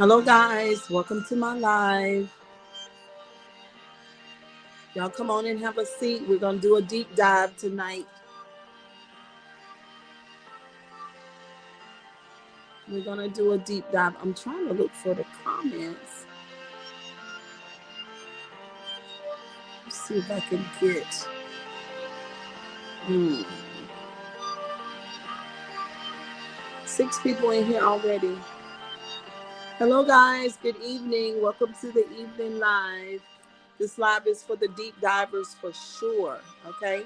Hello, guys. Welcome to my live. Y'all come on and have a seat. We're going to do a deep dive tonight. We're going to do a deep dive. I'm trying to look for the comments. Let's see if I can get. Hmm. 6 people in here already. Hello, guys. Good evening. Welcome to the evening live. This live is for the deep divers for sure. Okay.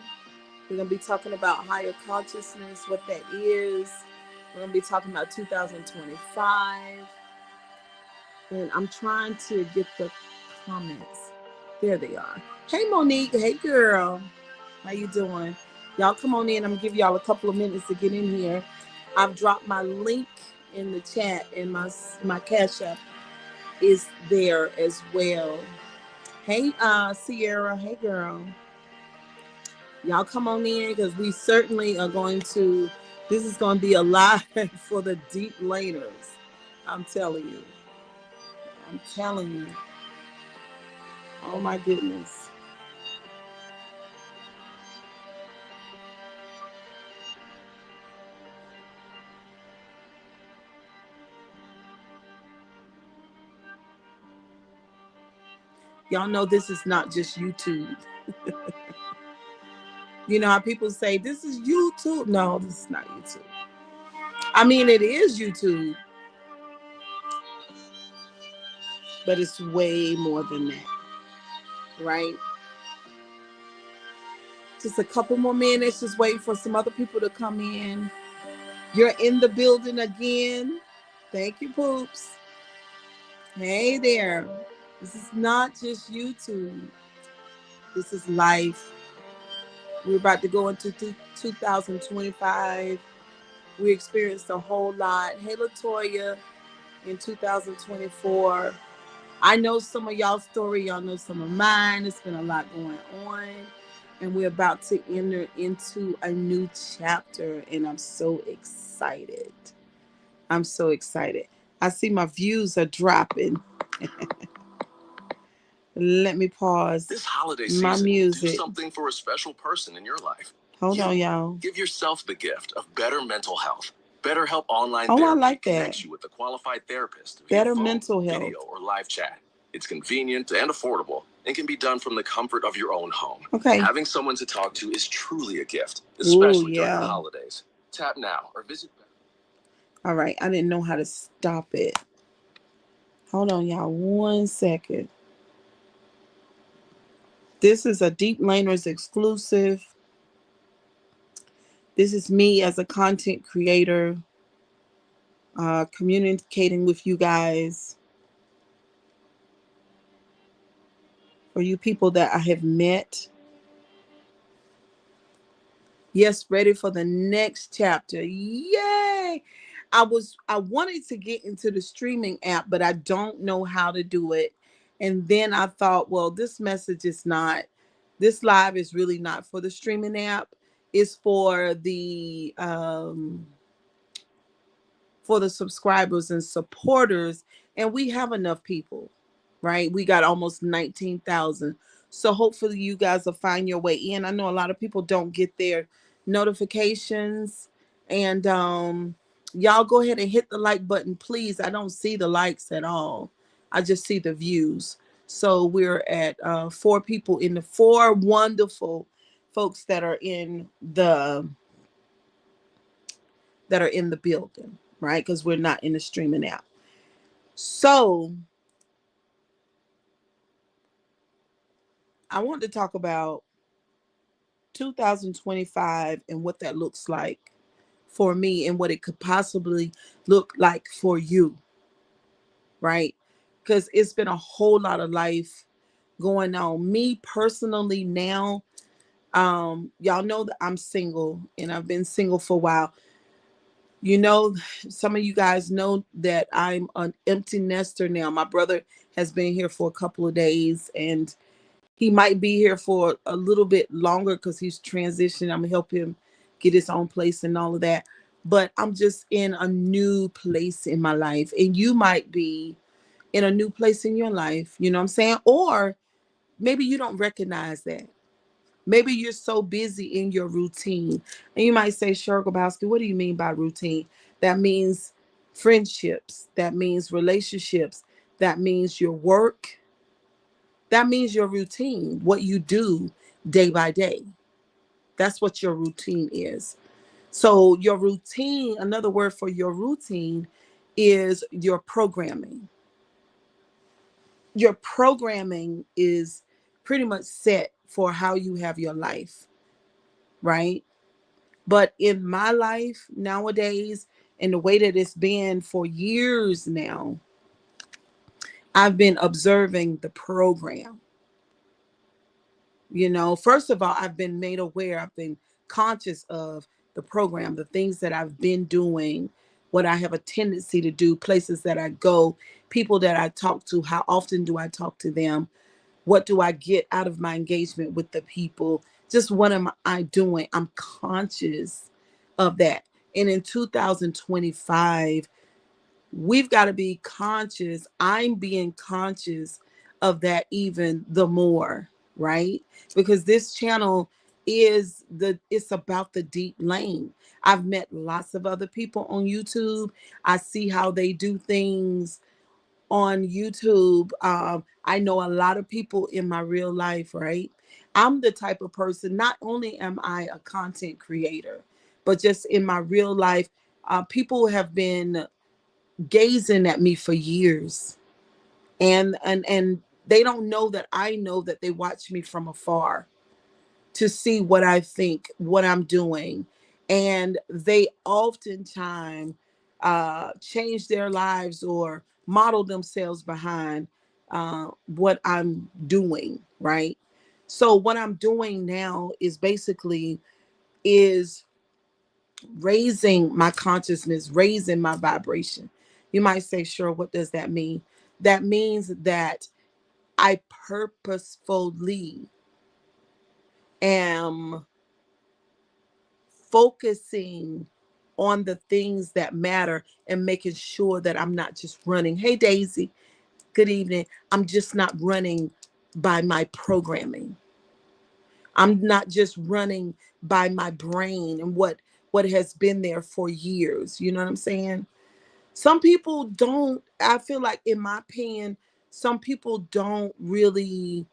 We're going to be talking about higher consciousness, what that is. We're going to be talking about 2025. And I'm trying to get the comments. There they are. Hey, Monique. Hey, girl. How you doing? Y'all come on in. I'm going to give y'all a couple of minutes to get in here. I've dropped my link in the chat, and my Cash App is there as well. Hey, Sierra. Hey, girl. Y'all come on in because we certainly are going to, this is going to be a live for the deep laners. I'm telling you. I'm telling you. Oh my goodness. Y'all know this is not just YouTube. You know how people say, this is YouTube? No, this is not YouTube. I mean, it is YouTube, but it's way more than that, right? Just a couple more minutes, just waiting for some other people to come in. You're in the building again. Thank you, Poops. Hey there. This is not just YouTube. This is life. We're about to go into 2025. We experienced a whole lot. Hey, Latoya, in 2024. I know some of y'all's story. Y'all know some of mine. It's been a lot going on. And we're about to enter into a new chapter. And I'm so excited. I'm so excited. I see my views are dropping. Let me pause. This holiday my season, music. do something for a special person in your life. Hold on, y'all. Give yourself the gift of better mental health. BetterHelp Online I Therapy like that. connects you with a qualified therapist via Better phone, mental health. video, or live chat. It's convenient and affordable and can be done from the comfort of your own home. Okay. Having someone to talk to is truly a gift, especially during the holidays. Tap now or visit. All right. I didn't know how to stop it. Hold on, y'all. 1 second. This is a Deep Laners exclusive. This is me as a content creator, communicating with you guys. For you people that I have met. Yes, ready for the next chapter. Yay! I wanted to get into the streaming app, but I don't know how to do it. And then I thought, well, this live is really not for the streaming app. It's for the subscribers and supporters, and we have enough people, right? We got almost 19,000. So hopefully you guys will find your way in. I know a lot of people don't get their notifications, and y'all go ahead and hit the like button, please. I don't see the likes at all. I just see the views. So we're at 4 people in the 4 wonderful folks that are in the building, right? Because we're not in the streaming app. So I want to talk about 2025 and what that looks like for me and what it could possibly look like for you, right? Because it's been a whole lot of life going on. Me personally now, y'all know that I'm single and I've been single for a while. You know, some of you guys know that I'm an empty nester now. My brother has been here for a couple of days, and he might be here for a little bit longer because he's transitioning. I'm gonna help him get his own place and all of that. But I'm just in a new place in my life, and you might be in a new place in your life. You know what I'm saying? Or maybe you don't recognize that. Maybe you're so busy in your routine. And you might say, Cheryl Grabowski, what do you mean by routine? That means friendships. That means relationships. That means your work. That means your routine, what you do day by day. That's what your routine is. So your routine, another word for your routine is your programming. Your programming is pretty much set for how you have your life, right? But in my life nowadays, and the way that it's been for years now, I've been observing the program. You know, first of all, I've been made aware, I've been conscious of the program, the things that I've been doing, what I have a tendency to do, places that I go, people that I talk to, how often do I talk to them? What do I get out of my engagement with the people? Just what am I doing? I'm conscious of that. And in 2025, we've got to be conscious. I'm being conscious of that even the more, right? Because this channel it's about the deep lane. I've met lots of other people on YouTube. I see how they do things on YouTube. I know a lot of people in my real life, right? I'm the type of person, not only am I a content creator, but just in my real life, people have been gazing at me for years. And they don't know that I know that they watch me from afar to see what I think, what I'm doing. And they oftentimes change their lives or model themselves behind what I'm doing, right? So what I'm doing now is basically is raising my consciousness, raising my vibration. You might say, sure, what does that mean? That means that I purposefully am focusing on the things that matter and making sure that I'm not just running. Hey, Daisy, good evening. I'm just not running by my programming. I'm not just running by my brain and what has been there for years. You know what I'm saying? Some people don't, I feel like, in my opinion, some people don't really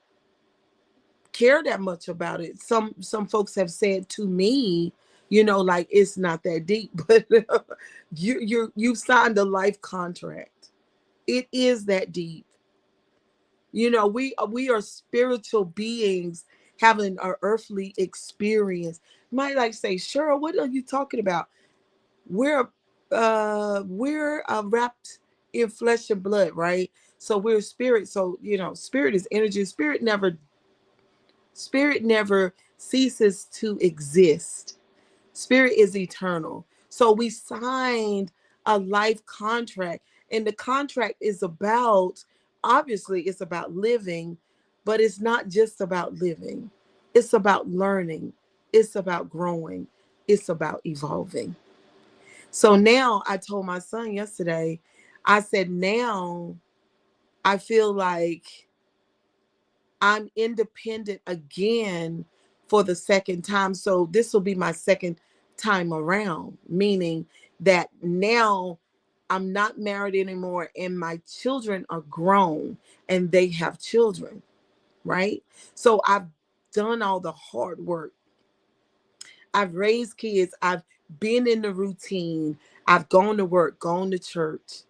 care that much about it. Some folks have said to me, you know, like it's not that deep, but you signed a life contract. It is that deep. You know, we are spiritual beings having an earthly experience. You might like say, Cheryl, what are you talking about? We're wrapped in flesh and blood, right? So we're spirit. So you know, spirit is energy. Spirit never ceases to exist. Spirit is eternal. So we signed a life contract, and the contract is about, obviously, it's about living, but it's not just about living. It's about learning. It's about growing. It's about evolving. So now I told my son yesterday, I said, now I feel like I'm independent again for the second time. So this will be my second time around, meaning that now I'm not married anymore and my children are grown and they have children, right? So I've done all the hard work. I've raised kids. I've been in the routine. I've gone to work, gone to church.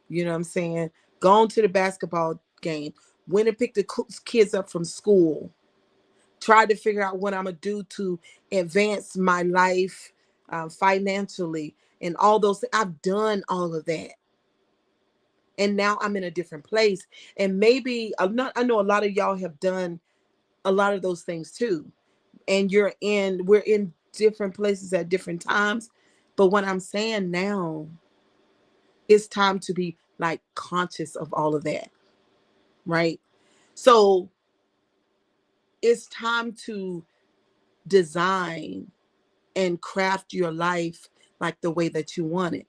You know what I'm saying? Gone to the basketball game, went and picked the kids up from school, tried to figure out what I'm gonna do to advance my life financially and all those. I've done all of that, and now I'm in a different place. And maybe I'm not. I know a lot of y'all have done a lot of those things too, and we're in different places at different times. But what I'm saying now, it's time to be like conscious of all of that, right? So it's time to design and craft your life like the way that you want it.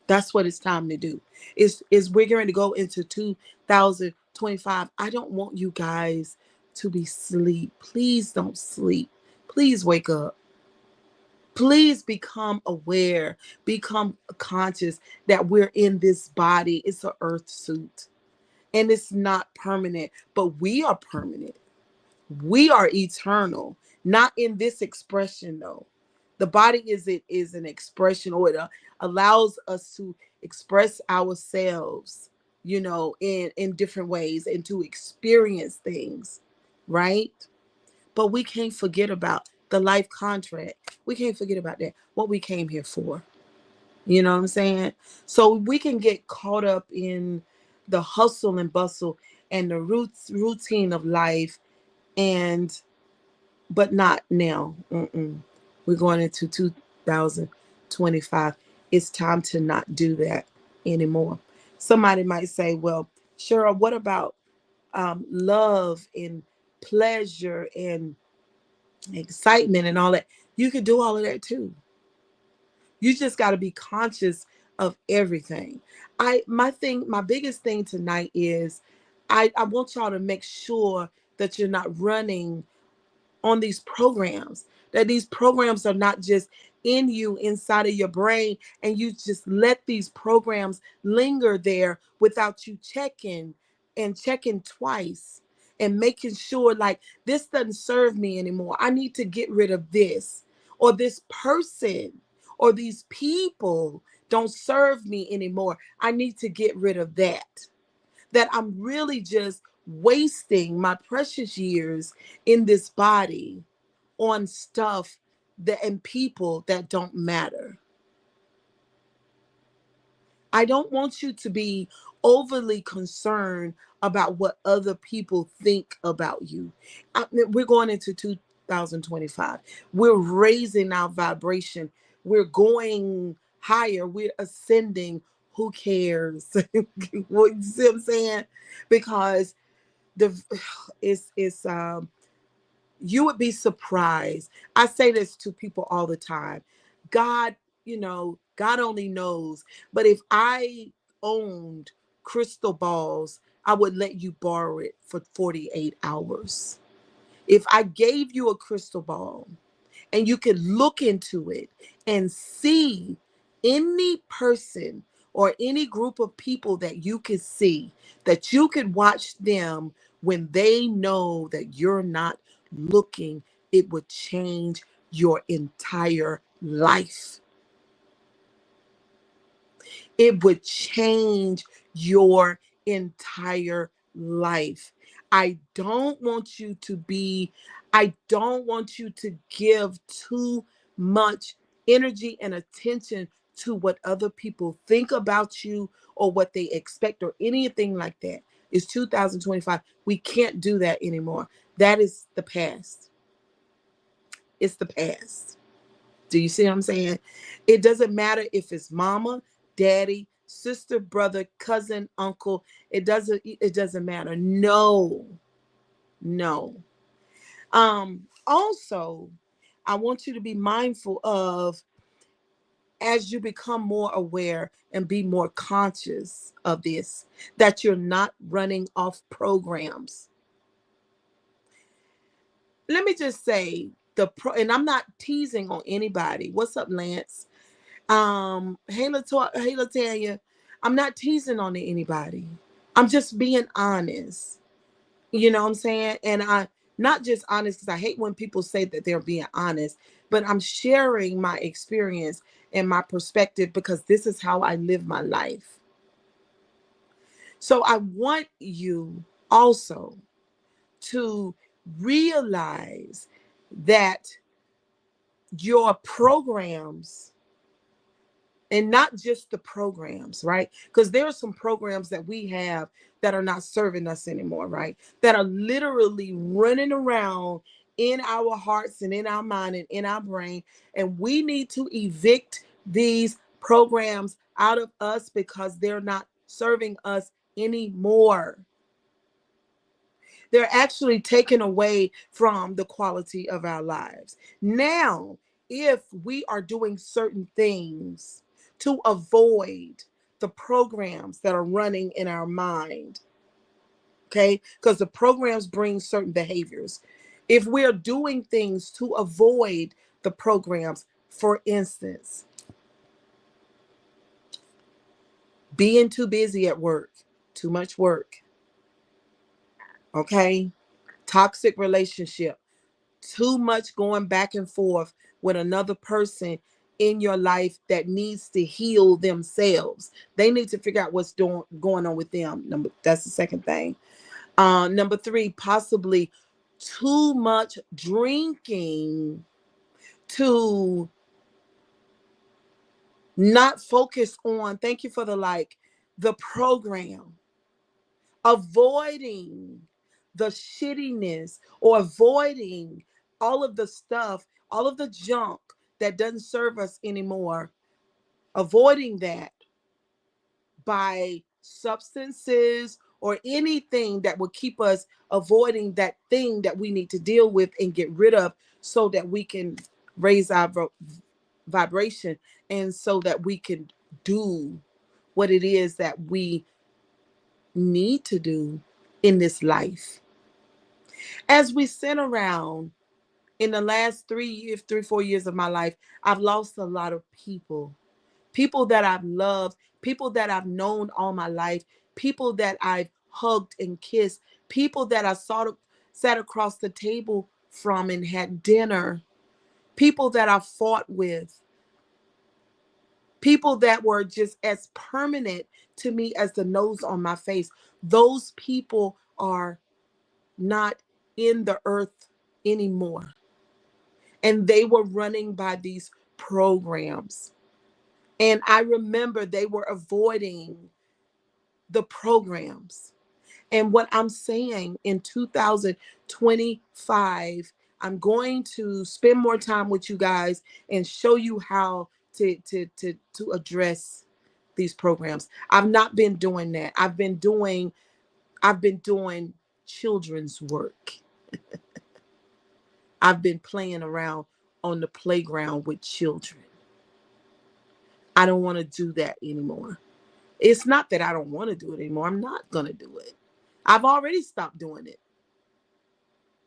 That's what it's time to do. Is we're going to go into 2025. I don't want you guys to be sleep. Please don't sleep. Please wake up. Please become aware, become conscious that we're in this body. It's an earth suit and it's not permanent, but we are permanent. We are eternal, not in this expression though. The body is an expression, or it allows us to express ourselves, in different ways and to experience things, right? But we can't forget about the life contract. We can't forget about that. What we came here for. You know what I'm saying? So we can get caught up in the hustle and bustle and the routine of life, and but not now. We're going into 2025. It's time to not do that anymore. Somebody might say, well, Cheryl, what about love and pleasure and excitement and all that? You could do all of that too. You just got to be conscious of everything. My biggest thing tonight is I want y'all to make sure that you're not running on these programs, that these programs are not just in you, inside of your brain, and you just let these programs linger there without you checking twice and making sure, like, this doesn't serve me anymore. I need to get rid of this, or this person or these people don't serve me anymore. I need to get rid of that. That I'm really just wasting my precious years in this body on stuff that and people that don't matter. I don't want you to be overly concerned about what other people think about you. We're going into 2025. We're raising our vibration. We're going higher. We're ascending. Who cares? What, you see what I'm saying? Because the it's you would be surprised. I say this to people all the time. God, God only knows. But if I owned crystal balls, I would let you borrow it for 48 hours. If I gave you a crystal ball and you could look into it and see any person or any group of people that you could see, that you could watch them when they know that you're not looking, it would change your entire life. It would change your entire life. I don't want you to be, I don't want you to give too much energy and attention to what other people think about you or what they expect or anything like that. It's 2025. We can't do that anymore. That is the past. It's the past. Do you see what I'm saying? It doesn't matter if it's mama, daddy, sister, brother, cousin, uncle. It doesn't matter. No. No. Also, I want you to be mindful of, as you become more aware and be more conscious of this, that you're not running off programs. Let me just say and I'm not teasing on anybody. What's up, Lance? Hey, hey, Latanya, I'm not teasing on anybody. I'm just being honest. You know what I'm saying? And I not just honest because I hate when people say that they're being honest, but I'm sharing my experience and my perspective because this is how I live my life. So I want you also to realize that your programs, and not just the programs, right? Because there are some programs that we have that are not serving us anymore, right? That are literally running around in our hearts and in our mind and in our brain. And we need to evict these programs out of us because they're not serving us anymore. They're actually taken away from the quality of our lives. Now, if we are doing certain things to avoid the programs that are running in our mind. Okay? Because the programs bring certain behaviors. If we're doing things to avoid the programs, for instance, being too busy at work, too much work, okay? Toxic relationship, too much going back and forth with another person in your life that needs to heal themselves. They need to figure out what's going on with them. That's the second thing. Number three, possibly too much drinking to not focus on, thank you for the like, the program. Avoiding the shittiness or avoiding all of the stuff, all of the junk that doesn't serve us anymore. Avoiding that by substances or anything that will keep us avoiding that thing that we need to deal with and get rid of so that we can raise our vibration and so that we can do what it is that we need to do in this life. As we sit around in the last 4 years of my life, I've lost a lot of people that I've loved, people that I've known all my life, people that I've hugged and kissed, people that I sat across the table from and had dinner, people that I fought with, people that were just as permanent to me as the nose on my face. Those people are not in the earth anymore. And they were running by these programs. And I remember they were avoiding the programs. And what I'm saying in 2025, I'm going to spend more time with you guys and show you how to address these programs. I've not been doing that. I've been doing children's work. I've been playing around on the playground with children. I don't want to do that anymore. It's not that I don't want to do it anymore. I'm not going to do it. I've already stopped doing it.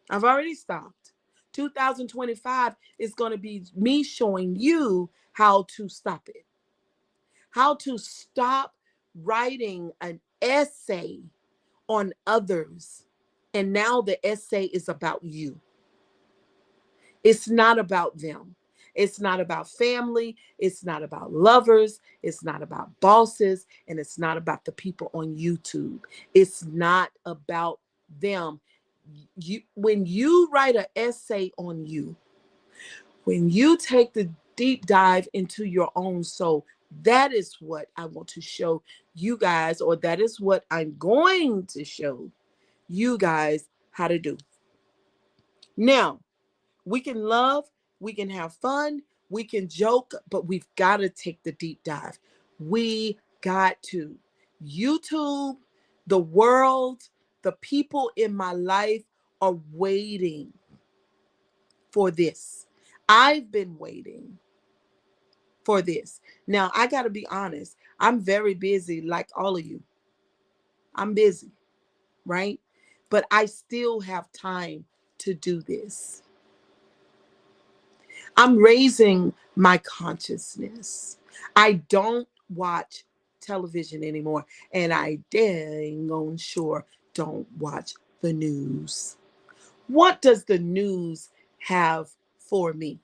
I've already stopped. 2025 is going to be me showing you how to stop it. How to stop writing an essay on others. And now the essay is about you. It's not about them. It's not about family. It's not about lovers. It's not about bosses. And it's not about the people on YouTube. It's not about them. When you write an essay on you, when you take the deep dive into your own soul, that is what I want to show you guys, or that is what I'm going to show you guys how to do. Now, we can love, we can have fun, we can joke, but we've got to take the deep dive. We got to. YouTube, the world, the people in my life are waiting for this. I've been waiting for this. Now, I got to be honest. I'm very busy, like all of you. I'm busy, right? But I still have time to do this. I'm raising my consciousness. I don't watch television anymore, and I dang on sure don't watch the news. What does the news have for me?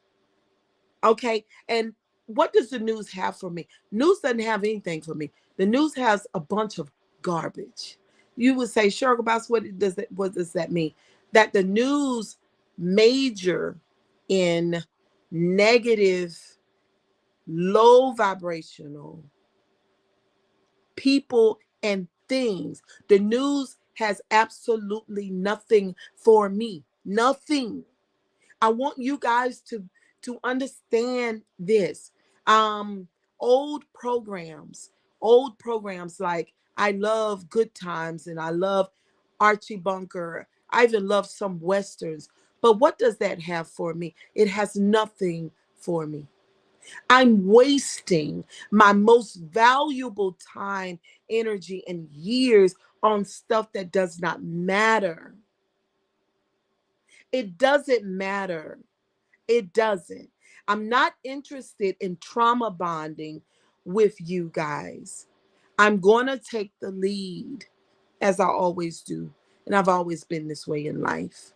Okay, and what does the news have for me? News doesn't have anything for me. The news has a bunch of garbage. You would say, sure, about what does that mean? That the news major in negative, low vibrational people and things. The news has absolutely nothing for me. Nothing. I want you guys to understand this. Um, old programs, old programs like I love Good Times and I love Archie Bunker. I even love some westerns. But what does that have for me? It has nothing for me. I'm wasting my most valuable time, energy, and years on stuff that does not matter. It doesn't matter. It doesn't. I'm not interested in trauma bonding with you guys. I'm going to take the lead, as I always do. And I've always been this way in life.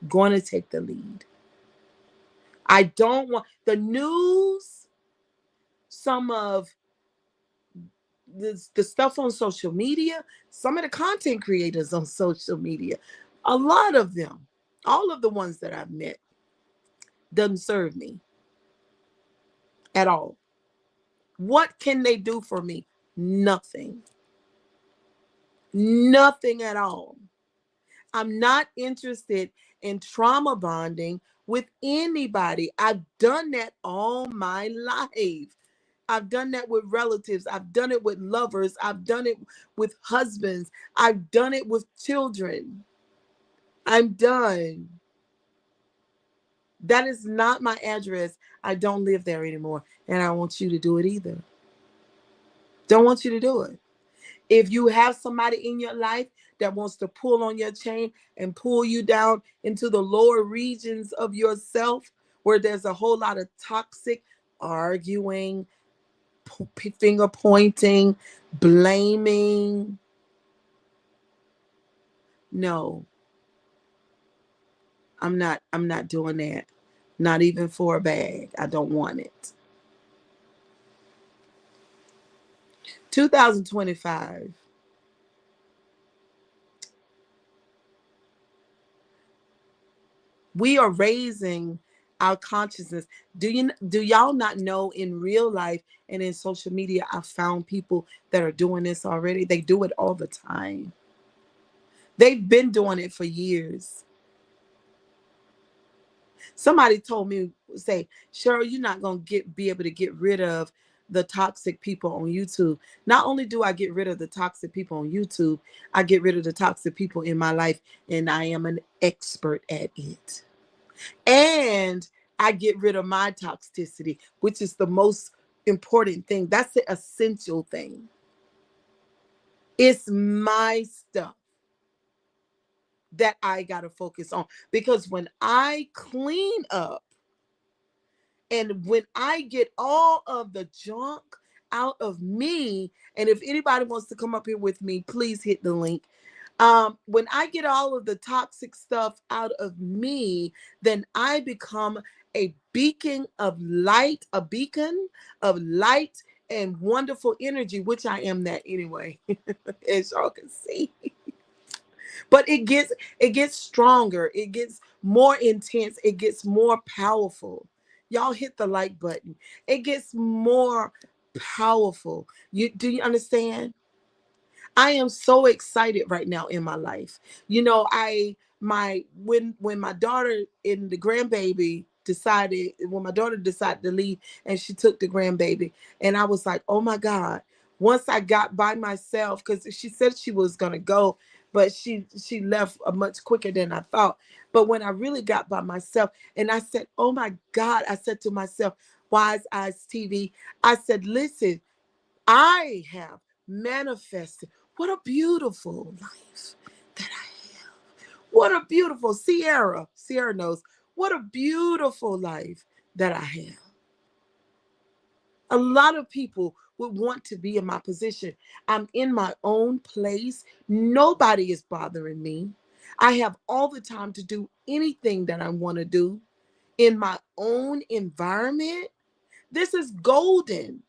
Going to take the lead. I don't want the news, some of the stuff on social media, some of the content creators on social media, a lot of them, all of the ones that I've met, doesn't serve me at all. What can they do for me? Nothing. Nothing at all. I'm not interested in trauma bonding with anybody. I've done that all my life. I've done that with relatives. I've done it with lovers. I've done it with husbands. I've done it with children. I'm done. That is not my address. I don't live there anymore. And I want you to do it either. Don't want you to do it. If you have somebody in your life that wants to pull on your chain and pull you down into the lower regions of yourself, where there's a whole lot of toxic arguing, finger pointing, blaming, no, I'm not doing that. Not even for a bag. I don't want it. 2025. We are raising our consciousness. Do y'all not know, in real life and in social media, I found people that are doing this already? They do it all the time. They've been doing it for years. Somebody told me, say, Cheryl, you're not going to be able to get rid of the toxic people on YouTube. Not only do I get rid of the toxic people on YouTube, I get rid of the toxic people in my life, and I am an expert at it. And I get rid of my toxicity, which is the most important thing. That's the essential thing. It's my stuff that I got to focus on, because when I clean up and when I get all of the junk out of me, and if anybody wants to come up here with me, please hit the link. When I get all of the toxic stuff out of me, then I become a beacon of light, and wonderful energy, which I am that anyway, as y'all can see. But it gets stronger, it gets more intense, it gets more powerful. Y'all hit the like button. It gets more powerful. Do you understand? I am so excited right now in my life. When my daughter and the grandbaby decided, when my daughter decided to leave and she took the grandbaby, and I was like, oh my God. Once I got by myself, because she said she was gonna go, but she left much quicker than I thought. But when I really got by myself, and I said, oh my God, I said to myself, Wise Eyes TV, I said, listen, I have manifested. What a beautiful life that I have. What a beautiful Sierra knows. What a beautiful life that I have. A lot of people would want to be in my position. I'm in my own place. Nobody is bothering me. I have all the time to do anything that I want to do in my own environment. This is golden.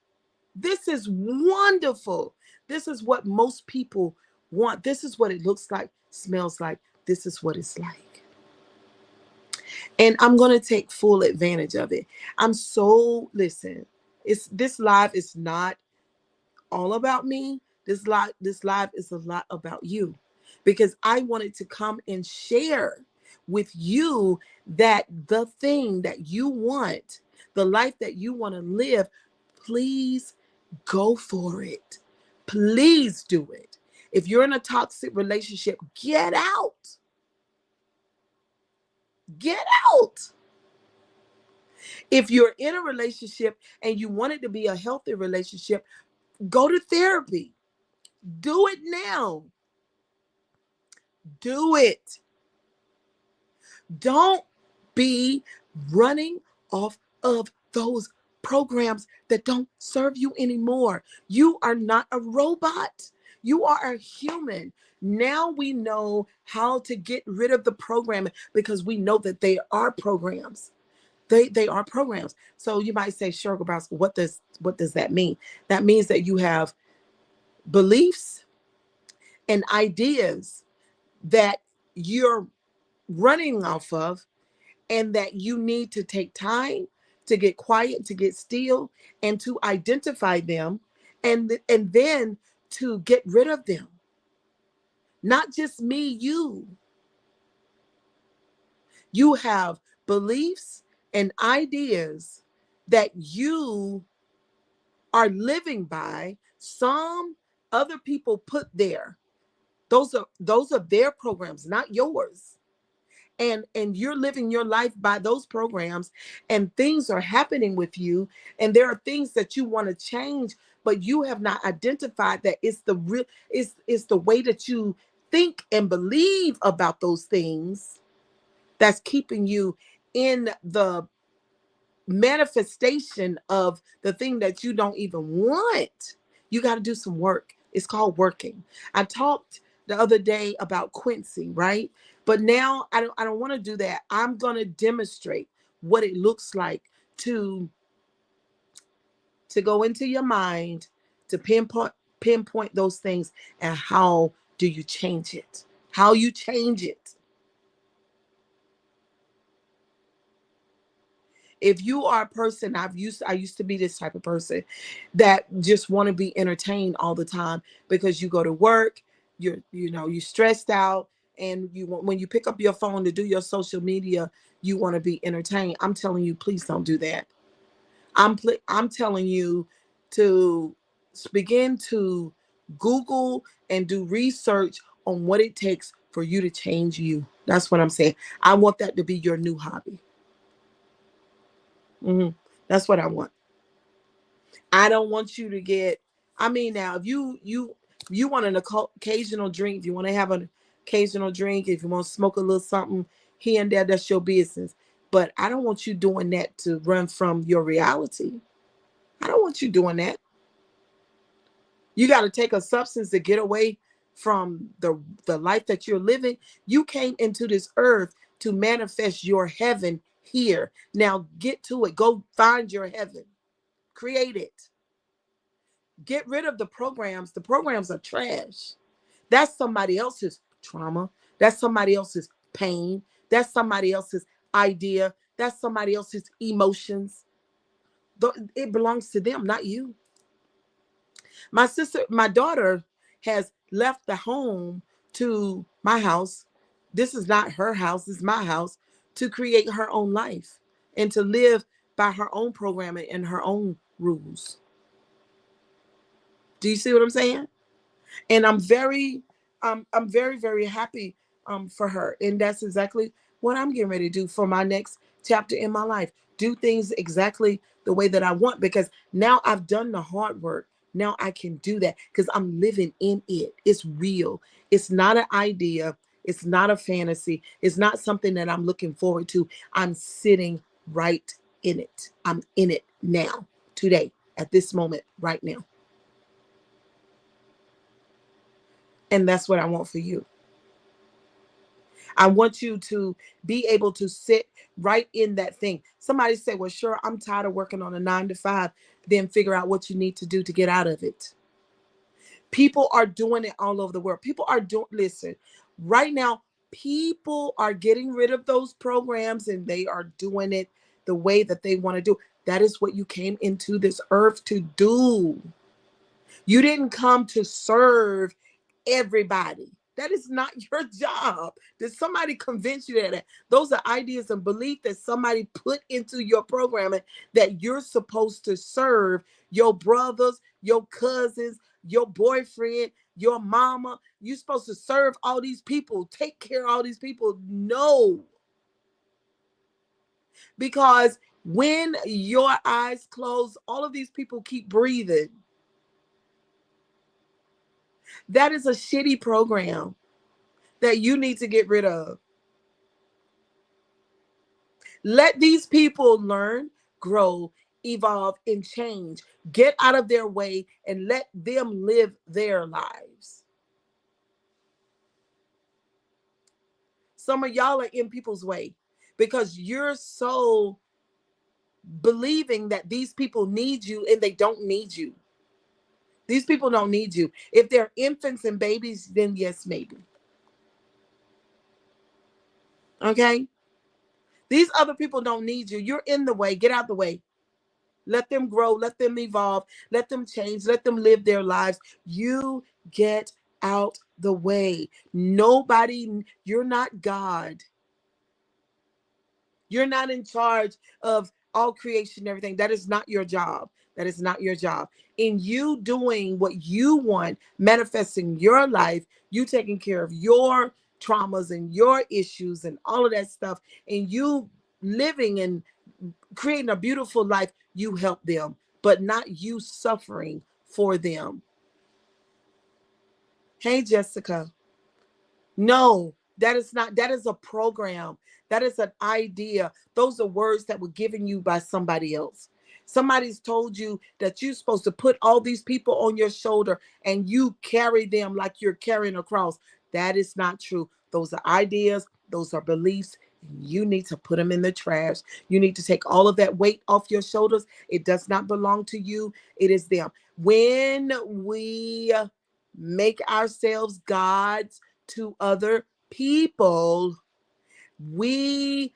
This is wonderful. This is what most people want. This is what it looks like, smells like. This is what it's like. And I'm going to take full advantage of it. Listen, this live is not all about me. This live is a lot about you, because I wanted to come and share with you that the thing that you want, the life that you want to live, please go for it. Please do it. If you're in a toxic relationship, get out. Get out. If you're in a relationship and you want it to be a healthy relationship, go to therapy. Do it now. Do it. Don't be running off of those programs that don't serve you anymore. You are not a robot. You are a human. Now we know how to get rid of the program because we know that they are programs. They are programs. So you might say, sure, Grabowski, what does that mean? That means that you have beliefs and ideas that you're running off of, and that you need to take time to get quiet, to get still, and to identify them, and then to get rid of them. Not just me, you. You have beliefs and ideas that you are living by. Some other people put there. Those are their programs, not yours. And you're living your life by those programs, and things are happening with you, and there are things that you want to change, but you have not identified that it's the real, it's the way that you think and believe about those things that's keeping you in the manifestation of the thing that you don't even want. You got to do some work. It's called working. I talked the other day about Quincy, right? But now I don't want to do that. I'm going to demonstrate what it looks like to go into your mind, to pinpoint those things, and how do you change it? How you change it. If you are a person, I used to be this type of person that just want to be entertained all the time, because you go to work, you're stressed out, and when you pick up your phone to do your social media, you want to be entertained. I'm telling you, please don't do that. I'm telling you to begin to Google and do research on what it takes for you to change you. That's what I'm saying. I want that to be your new hobby. hmm That's what I want. I don't want you to get. I mean, now if you want an occasional drink, if you want to have an occasional drink, if you want to smoke a little something here and there, that's your business. But I don't want you doing that to run from your reality. I don't want you doing that. You got to take a substance to get away from the life that you're living. You came into this earth to manifest your heaven here. Now get to it. Go find your heaven. Create it. Get rid of the programs. The programs are trash. That's somebody else's trauma. That's somebody else's pain. That's somebody else's idea. That's somebody else's emotions. It belongs to them, not you. My daughter has left the home to my house. This is not her house, this is my house, to create her own life and to live by her own programming and her own rules. Do you see what I'm saying? And I'm very, very happy for her. And that's exactly what I'm getting ready to do for my next chapter in my life. Do things exactly the way that I want, because now I've done the hard work. Now I can do that because I'm living in it. It's real. It's not an idea. It's not a fantasy. It's not something that I'm looking forward to. I'm sitting right in it. I'm in it now, today, at this moment, right now. And that's what I want for you. I want you to be able to sit right in that thing. Somebody say, well, sure, I'm tired of working on a 9 to 5. Then figure out what you need to do to get out of it. People are doing it all over the world. People are doing, listen, right now, people are getting rid of those programs and they are doing it the way that they want to do. That is what you came into this earth to do. You didn't come to serve everybody. That is not your job. Did somebody convince you that? Those are ideas and beliefs that somebody put into your programming, that you're supposed to serve your brothers, your cousins, your boyfriend, your mama. You're supposed to serve all these people, take care of all these people. No, because When your eyes close, all of these people keep breathing. That is a shitty program that you need to get rid of. Let these people learn, grow, evolve, and change. Get out of their way and let them live their lives. Some of y'all are in people's way because you're so believing that these people need you and they don't need you. These people don't need you. If they're infants and babies, then yes, maybe. Okay? These other people don't need you. You're in the way. Get out the way. Let them grow. Let them evolve. Let them change. Let them live their lives. You get out the way. Nobody, you're not God. You're not in charge of all creation and everything. That is not your job. That is not your job. In you doing what you want, manifesting your life, you taking care of your traumas and your issues and all of that stuff, and you living and creating a beautiful life, you help them, but not you suffering for them. Hey, Jessica. No, that is not, that is a program. That is an idea. Those are words that were given you by somebody else. Somebody's told you that you're supposed to put all these people on your shoulder and you carry them like you're carrying a cross. That is not true. Those are ideas, those are beliefs. You need to put them in the trash. You need to take all of that weight off your shoulders. It does not belong to you, it is them. When we make ourselves gods to other people, we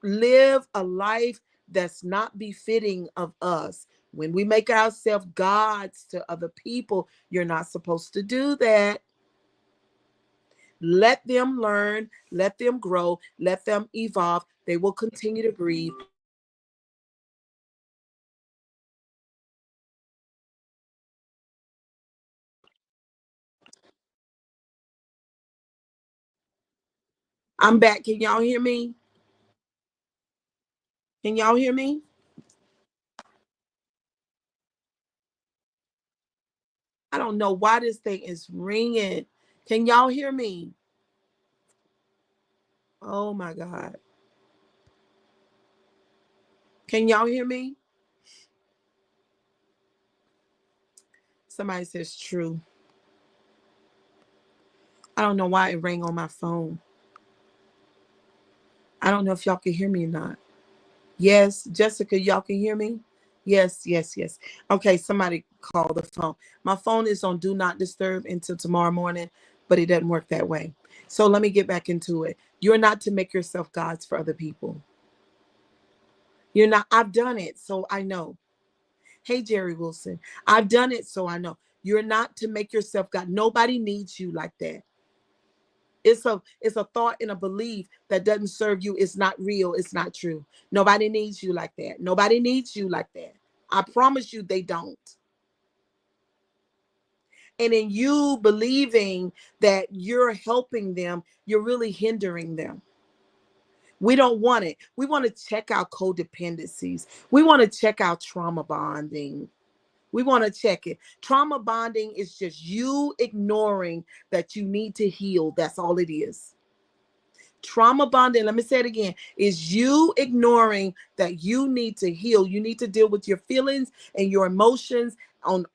live a life that's not befitting of us. When we make ourselves gods to other people, you're not supposed to do that. Let them learn, let them grow, let them evolve. They will continue to breathe. I'm back. Can y'all hear me? Can y'all hear me? I don't know why this thing is ringing. Can y'all hear me? Oh my God. Can y'all hear me? Somebody says true. I don't know why it rang on my phone. I don't know if y'all can hear me or not. Yes, Jessica, y'all can hear me? Yes, yes, yes. Okay, somebody call the phone. My phone is on do not disturb until tomorrow morning, but it doesn't work that way. So let me get back into it. You're not to make yourself gods for other people. You're not. I've done it, so I know. Hey, Jerry Wilson, I've done it, so I know. You're not to make yourself God. Nobody needs you like that. It's a thought and a belief that doesn't serve you. It's not real. It's not true. Nobody needs you like that. Nobody needs you like that. I promise you they don't. And in you believing that you're helping them, you're really hindering them. We don't want it. We want to check our codependencies. We want to check our trauma bonding. We want to check it. Trauma bonding is just you ignoring that you need to heal. That's all it is. Trauma bonding, let me say it again, is you ignoring that you need to heal. You need to deal with your feelings and your emotions on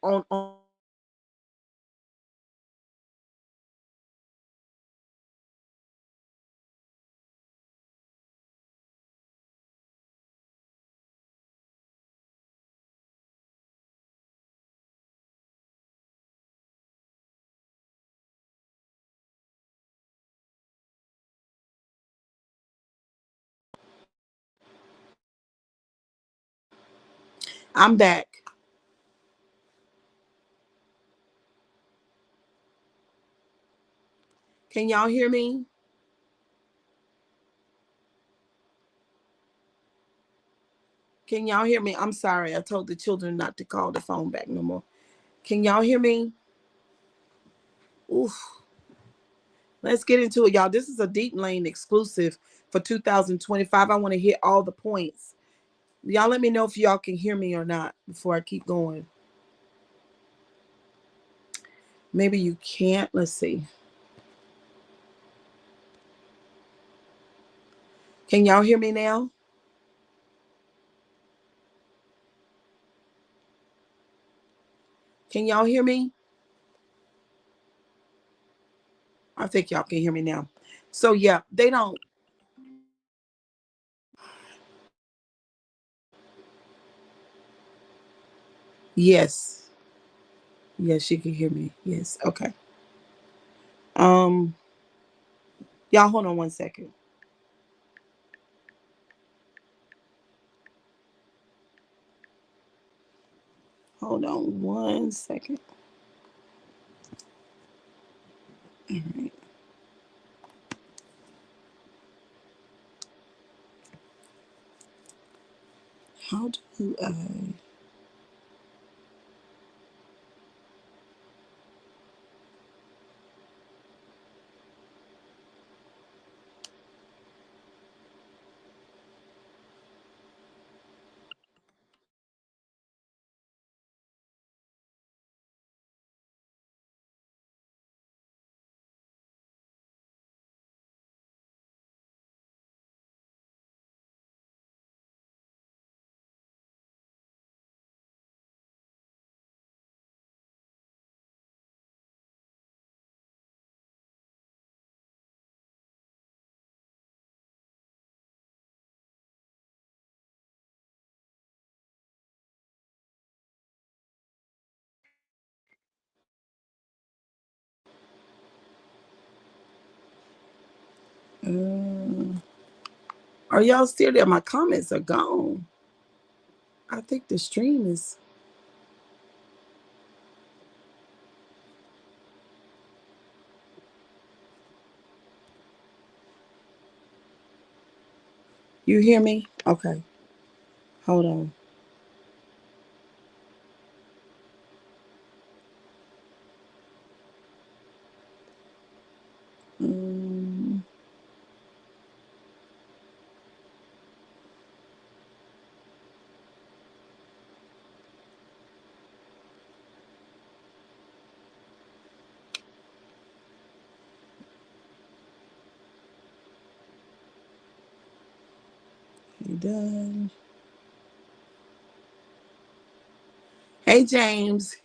I'm back. Can y'all hear me? Can y'all hear me? I'm sorry. I told the children not to call the phone back no more. Can y'all hear me? Oof. Let's get into it, y'all. This is a Deep Lane exclusive for 2025. I want to hit all the points. Y'all let me know if y'all can hear me or not before I keep going. Maybe you can't. Let's see. Can y'all hear me now? Can y'all hear me? I think y'all can hear me now. So yeah, they don't. Yes. Yes, you can hear me. Yes. Okay. Um, y'all hold on one second. Hold on one second. All right. How do I? Are y'all still there? My comments are gone. I think the stream is. You hear me? Okay. Hold on. Um, you done? Hey, James.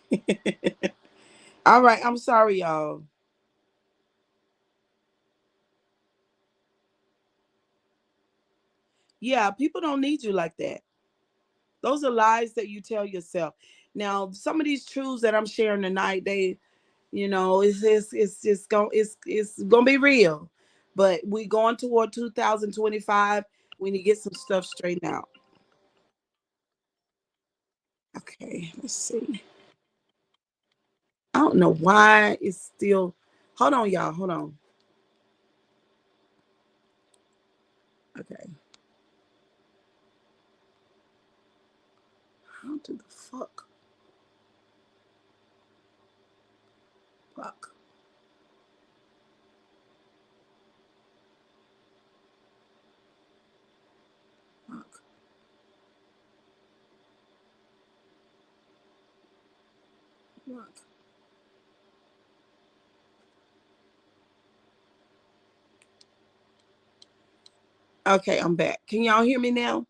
All right. I'm sorry, y'all. Yeah, people don't need you like that. Those are lies that you tell yourself. Now, some of these truths that I'm sharing tonight, it's just it's gonna be real. But we going toward 2025. We need to get some stuff straightened out. Okay, let's see. I don't know why it's still. Hold on, y'all. Hold on. Okay. How to the fuck, fuck. Fuck. Okay, I'm back. Can y'all hear me now?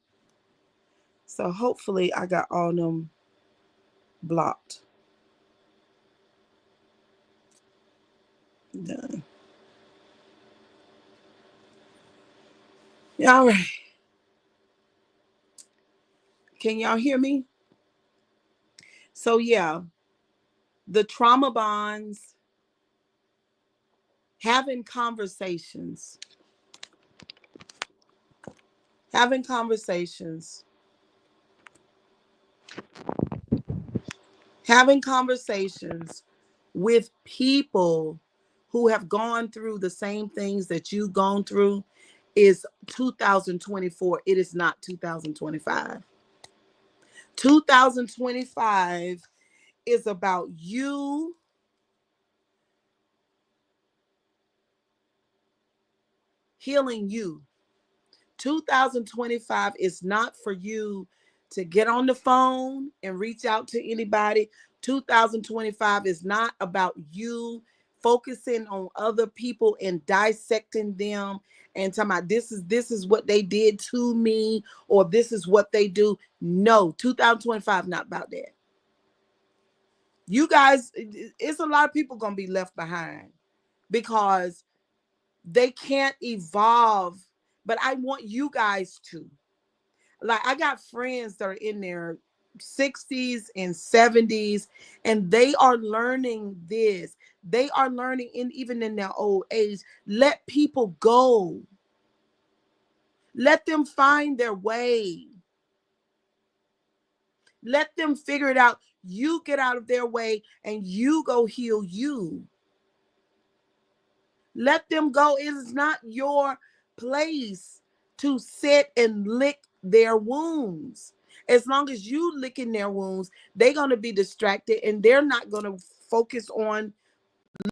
So hopefully I got all them blocked. Done. All right. Can y'all hear me? So yeah, the trauma bonds, having conversations, having conversations, having conversations with people who have gone through the same things that you've gone through is 2024. It is not 2025. 2025 is about you healing you. 2025 is not for you to get on the phone and reach out to anybody. 2025 is not about you focusing on other people and dissecting them and talking about this is what they did to me, or this is what they do. No, 2025 not about that. You guys, it's a lot of people gonna be left behind because they can't evolve. But I want you guys to. Like, I got friends that are in their 60s and 70s, and they are learning this. They are learning even in their old age. Let people go. Let them find their way. Let them figure it out. You get out of their way and you go heal you. Let them go. It is not your place to sit and lick their wounds. As long as you licking their wounds, they're going to be distracted and they're not going to focus on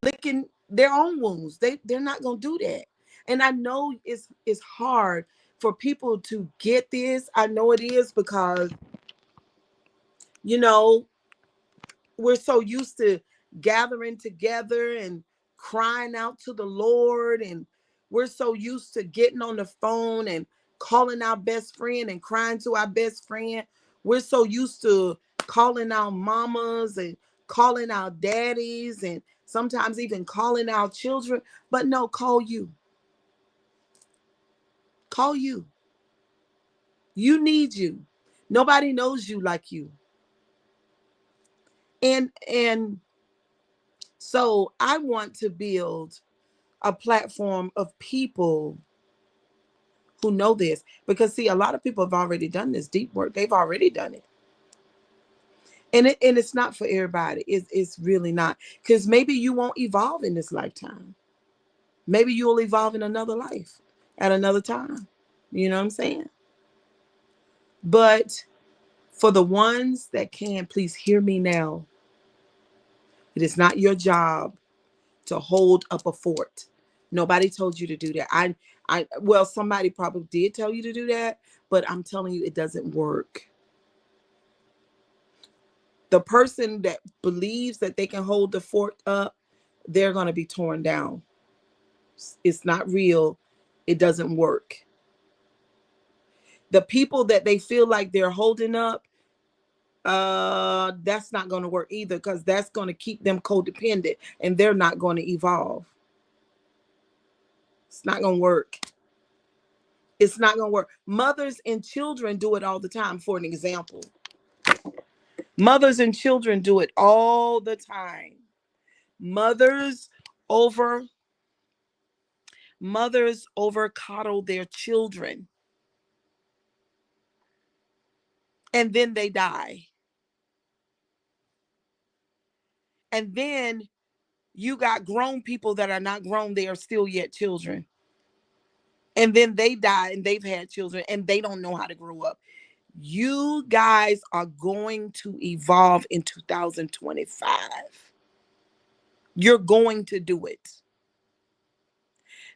licking their own wounds. They're not going to do that. And I know it's hard for people to get this. I know it is because, you know, we're so used to gathering together and crying out to the Lord, and we're so used to getting on the phone and calling our best friend and crying to our best friend. We're so used to calling our mamas and calling our daddies and sometimes even calling our children. But no, call you. Call you. You need you. Nobody knows you like you. And so I want to build a platform of people who know this, because see, a lot of people have already done this deep work. They've already done it. And it's not for everybody. It's really not, because maybe you won't evolve in this lifetime. Maybe you'll evolve in another life at another time. You know what I'm saying? But for the ones that can, please hear me now. It is not your job to hold up a fort. Nobody told you to do that. Well, somebody probably did tell you to do that, but I'm telling you, it doesn't work. The person that believes that they can hold the fort up, they're going to be torn down. It's not real. It doesn't work. The people that they feel like they're holding up, that's not going to work either, because that's going to keep them codependent and they're not going to evolve. It's not going to work. It's not going to work. Mothers and children do it all the time. For an example, mothers and children do it all the time. Mothers over coddle their children, and then they die. And then you got grown people that are not grown. They are still yet children. And then they die and they've had children and they don't know how to grow up. You guys are going to evolve in 2025. You're going to do it.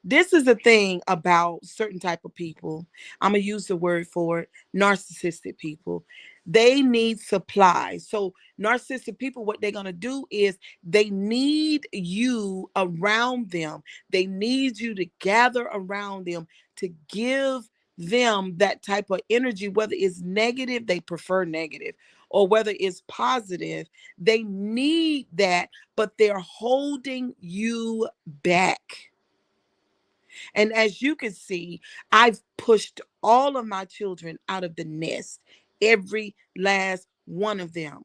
This is the thing about certain type of people. I'm going to use the word for it. Narcissistic people. They need supply. So narcissistic people, what they're going to do is they need you around them. They need you to gather around them to give them that type of energy, whether it's negative, they prefer negative, or whether it's positive, they need that, but they're holding you back. And as you can see, I've pushed all of my children out of the nest, every last one of them.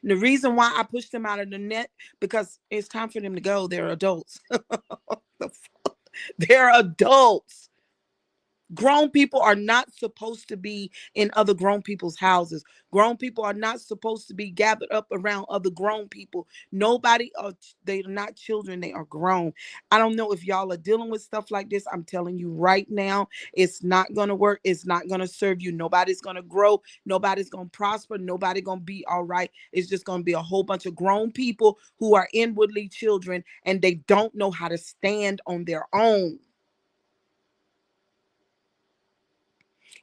And the reason why I pushed them out of the net, because it's time for them to go. They're adults. They're adults. Grown people are not supposed to be in other grown people's houses. Grown people are not supposed to be gathered up around other grown people. Nobody, they're not children, they are grown. I don't know if y'all are dealing with stuff like this. I'm telling you right now, it's not going to work. It's not going to serve you. Nobody's going to grow. Nobody's going to prosper. Nobody going to be all right. It's just going to be a whole bunch of grown people who are inwardly children and they don't know how to stand on their own.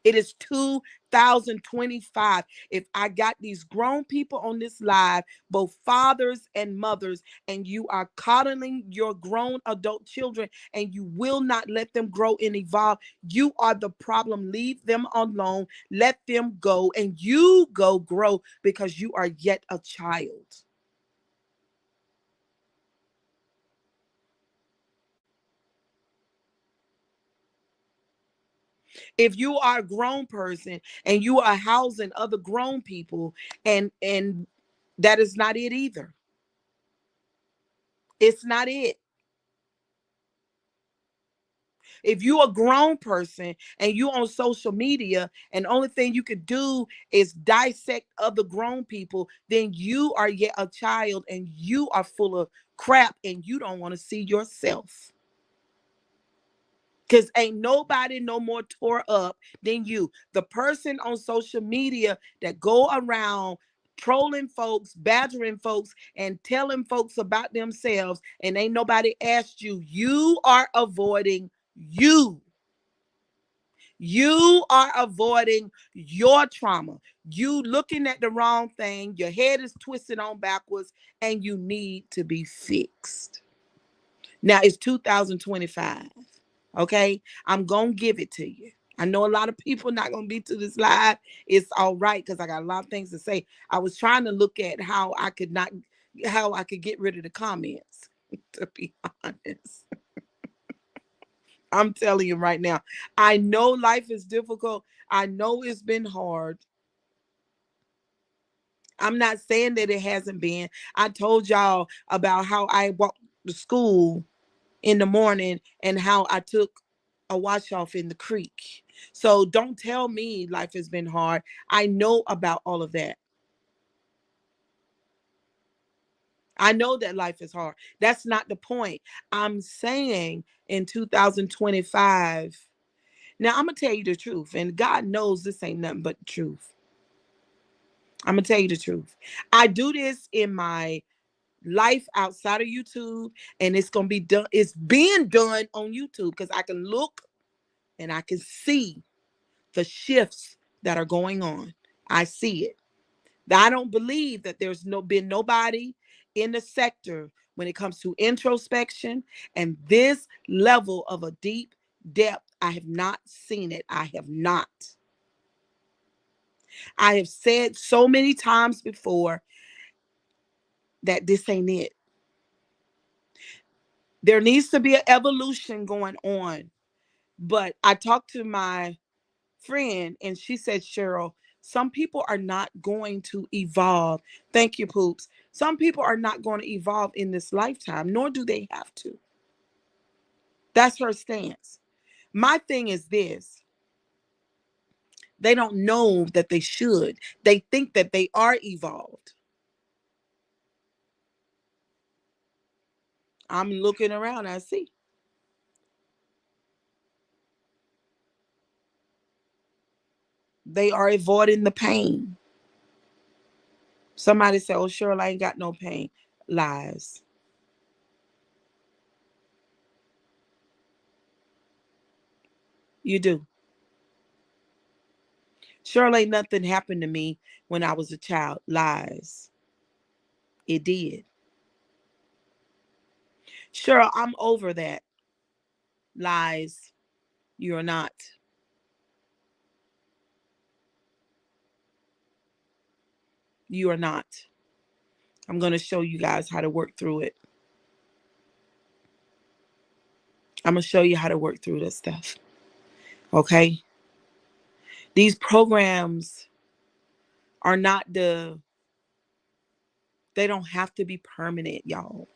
It is 2025. If I got these grown people on this live, both fathers and mothers, and you are coddling your grown adult children and you will not let them grow and evolve, you are the problem. Leave them alone. Let them go and you go grow because you are yet a child. If you are a grown person and you are housing other grown people, and that is not it either. It's not it. If you a grown person and you on social media and the only thing you could do is dissect other grown people, then you are yet a child and you are full of crap and you don't want to see yourself. Because ain't nobody no more tore up than you. The person on social media that go around trolling folks, badgering folks, and telling folks about themselves, and ain't nobody asked you, you are avoiding you. You are avoiding your trauma. You looking at the wrong thing. Your head is twisted on backwards, and you need to be fixed. Now it's 2025. Okay, I'm gonna give it to you. I know a lot of people not gonna be to this live. It's all right because I got a lot of things to say. I was trying to look at how I could get rid of the comments. To be honest, I'm telling you right now. I know life is difficult. I know it's been hard. I'm not saying that it hasn't been. I told y'all about how I walked to school in the morning and how I took a wash off in the creek. So don't tell me life has been hard. I know about all of that. I know that life is hard. That's not the point. I'm saying in 2025, now I'm going to tell you the truth, and God knows this ain't nothing but the truth. I'm going to tell you the truth. I do this in my life outside of YouTube, and it's going to be done. It's being done on YouTube because I can look and I can see the shifts that are going on. I see it. I don't believe that there's been nobody in the sector when it comes to introspection and this level of a deep depth. I have not seen it. I have not. I have said so many times before that this ain't it. There needs to be an evolution going on. But I talked to my friend and she said, Cheryl, some people are not going to evolve. Thank you, Poops. Some people are not going to evolve in this lifetime, nor do they have to. That's her stance. My thing is this: they don't know that they should. They think that they are evolved. I'm looking around, I see. They are avoiding the pain. Somebody say, oh, Cheryl, I ain't got no pain. Lies. You do. Surely nothing happened to me when I was a child. Lies. It did. Sure, I'm over that. Lies. You're not. You are not. I'm going to show you guys how to work through it. I'm going to show you how to work through this stuff. Okay? These programs are not they don't have to be permanent, y'all.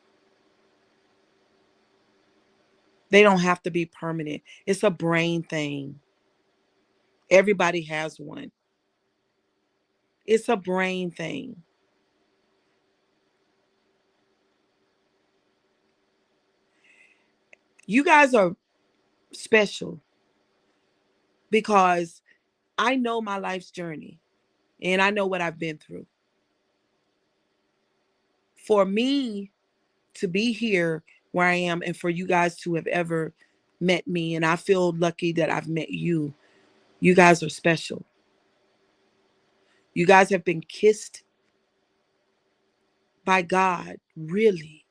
They don't have to be permanent. It's a brain thing. Everybody has one. It's a brain thing. You guys are special because I know my life's journey and I know what I've been through. For me to be here where I am and for you guys to have ever met me, and I feel lucky that I've met you, You guys are special. You guys have been kissed by God, really.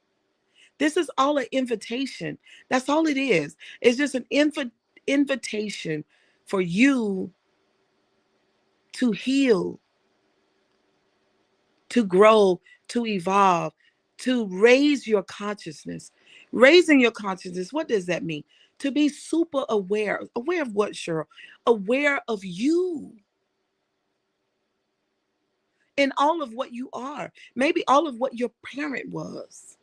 This is all an invitation. That's all it is. It's just an invitation for you to heal, to grow, to evolve, to raise your consciousness. Raising your consciousness, what does that mean? To be super aware. Aware of what, Cheryl? Aware of you and all of what you are. Maybe all of what your parent was.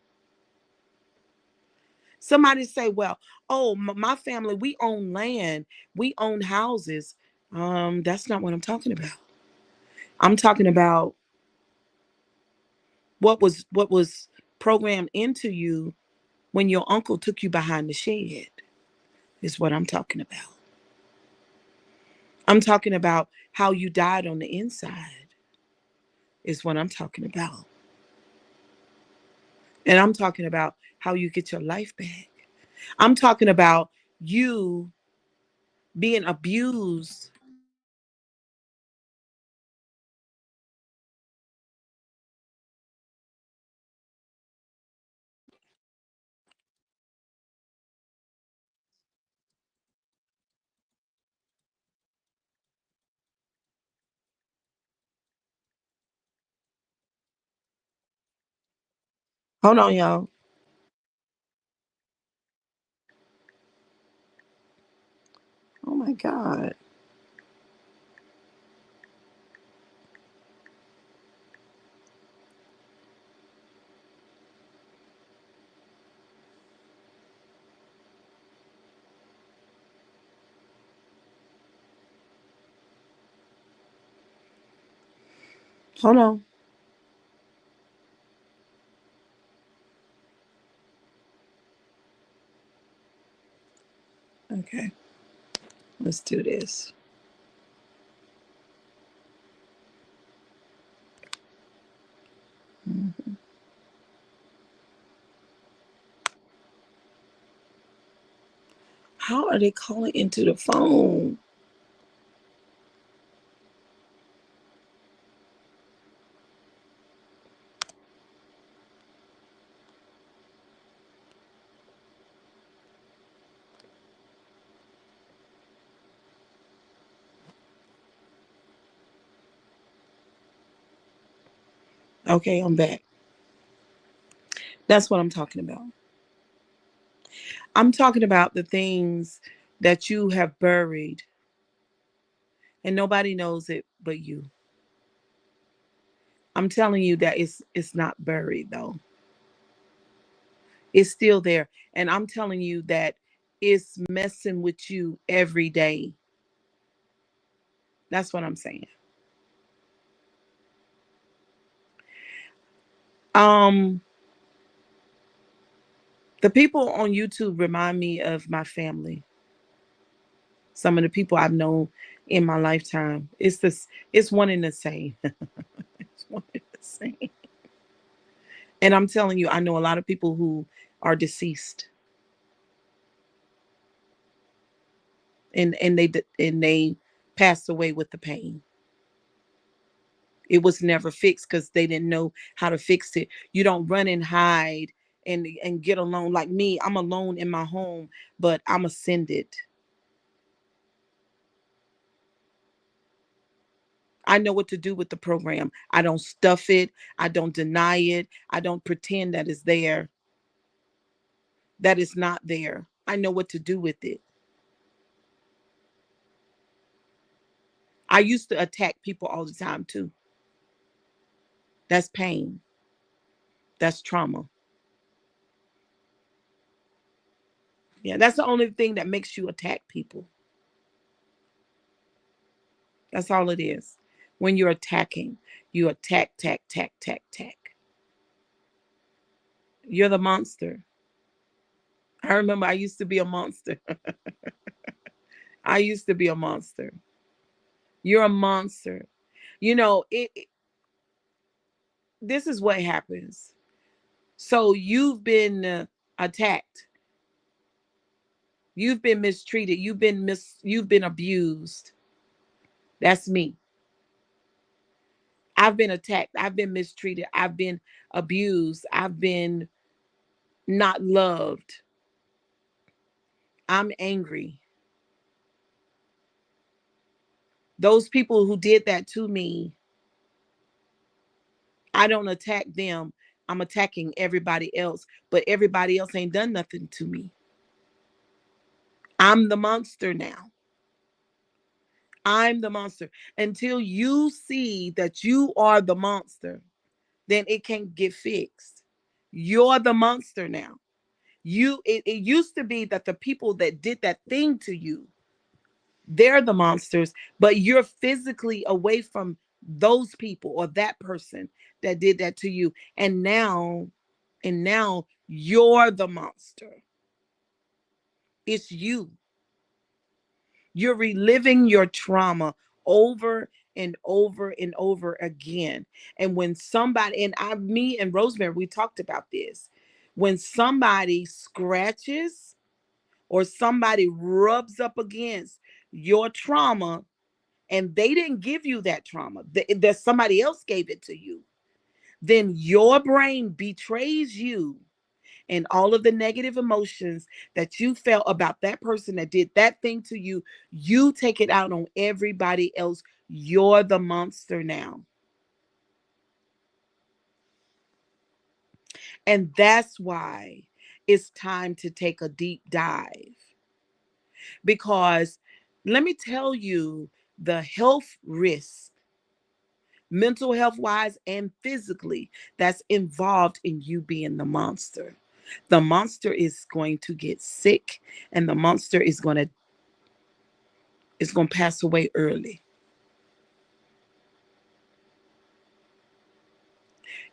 Somebody say, well, oh, my family, we own land, we own houses. That's not what I'm talking about. I'm talking about what was programmed into you when your uncle took you behind the shed, is what I'm talking about. I'm talking about how you died on the inside, is what I'm talking about. And I'm talking about how you get your life back. I'm talking about you being abused. Hold on, y'all. Oh my God. Hold on. Okay, let's do this. Mhm. How are they calling into the phone? Okay, I'm back. That's what I'm talking about. I'm talking about the things that you have buried and nobody knows it but you. I'm telling you that it's not buried though. It's still there. And I'm telling you that it's messing with you every day. That's what I'm saying. Um the people on YouTube remind me of my family. Some of the people I've known in my lifetime. It's one and the same. It's one and the same. And I'm telling you, I know a lot of people who are deceased and they passed away with the pain. It was never fixed because they didn't know how to fix it. You don't run and hide and get alone like me. I'm alone in my home, but I'm ascended. I know what to do with the program. I don't stuff it. I don't deny it. I don't pretend that it's there. That is not there. I know what to do with it. I used to attack people all the time too. That's pain. That's trauma. Yeah, that's the only thing that makes you attack people. That's all it is. When you're attacking, you attack, tack, tack, tack, tack. You're the monster. I remember I used to be a monster. I used to be a monster. You're a monster. This is what happens. So you've been attacked. You've been mistreated. You've been abused. That's me. I've been attacked. I've been mistreated. I've been abused. I've been not loved. I'm angry. Those people who did that to me, I don't attack them. I'm attacking everybody else, but everybody else ain't done nothing to me. I'm the monster now. I'm the monster. Until you see that you are the monster, then it can't get fixed. You're the monster now. It used to be that the people that did that thing to you, they're the monsters, but you're physically away from those people or that person that did that to you. And now you're the monster. It's you. You're reliving your trauma over and over and over again. And when somebody, me and Rosemary, we talked about this. When somebody scratches or somebody rubs up against your trauma and they didn't give you that trauma, that somebody else gave it to you, then your brain betrays you, and all of the negative emotions that you felt about that person that did that thing to you, you take it out on everybody else. You're the monster now. And that's why it's time to take a deep dive. Because let me tell you the health risks, mental health wise and physically, that's involved in you being the monster. The monster is going to get sick, and the monster is going to pass away early.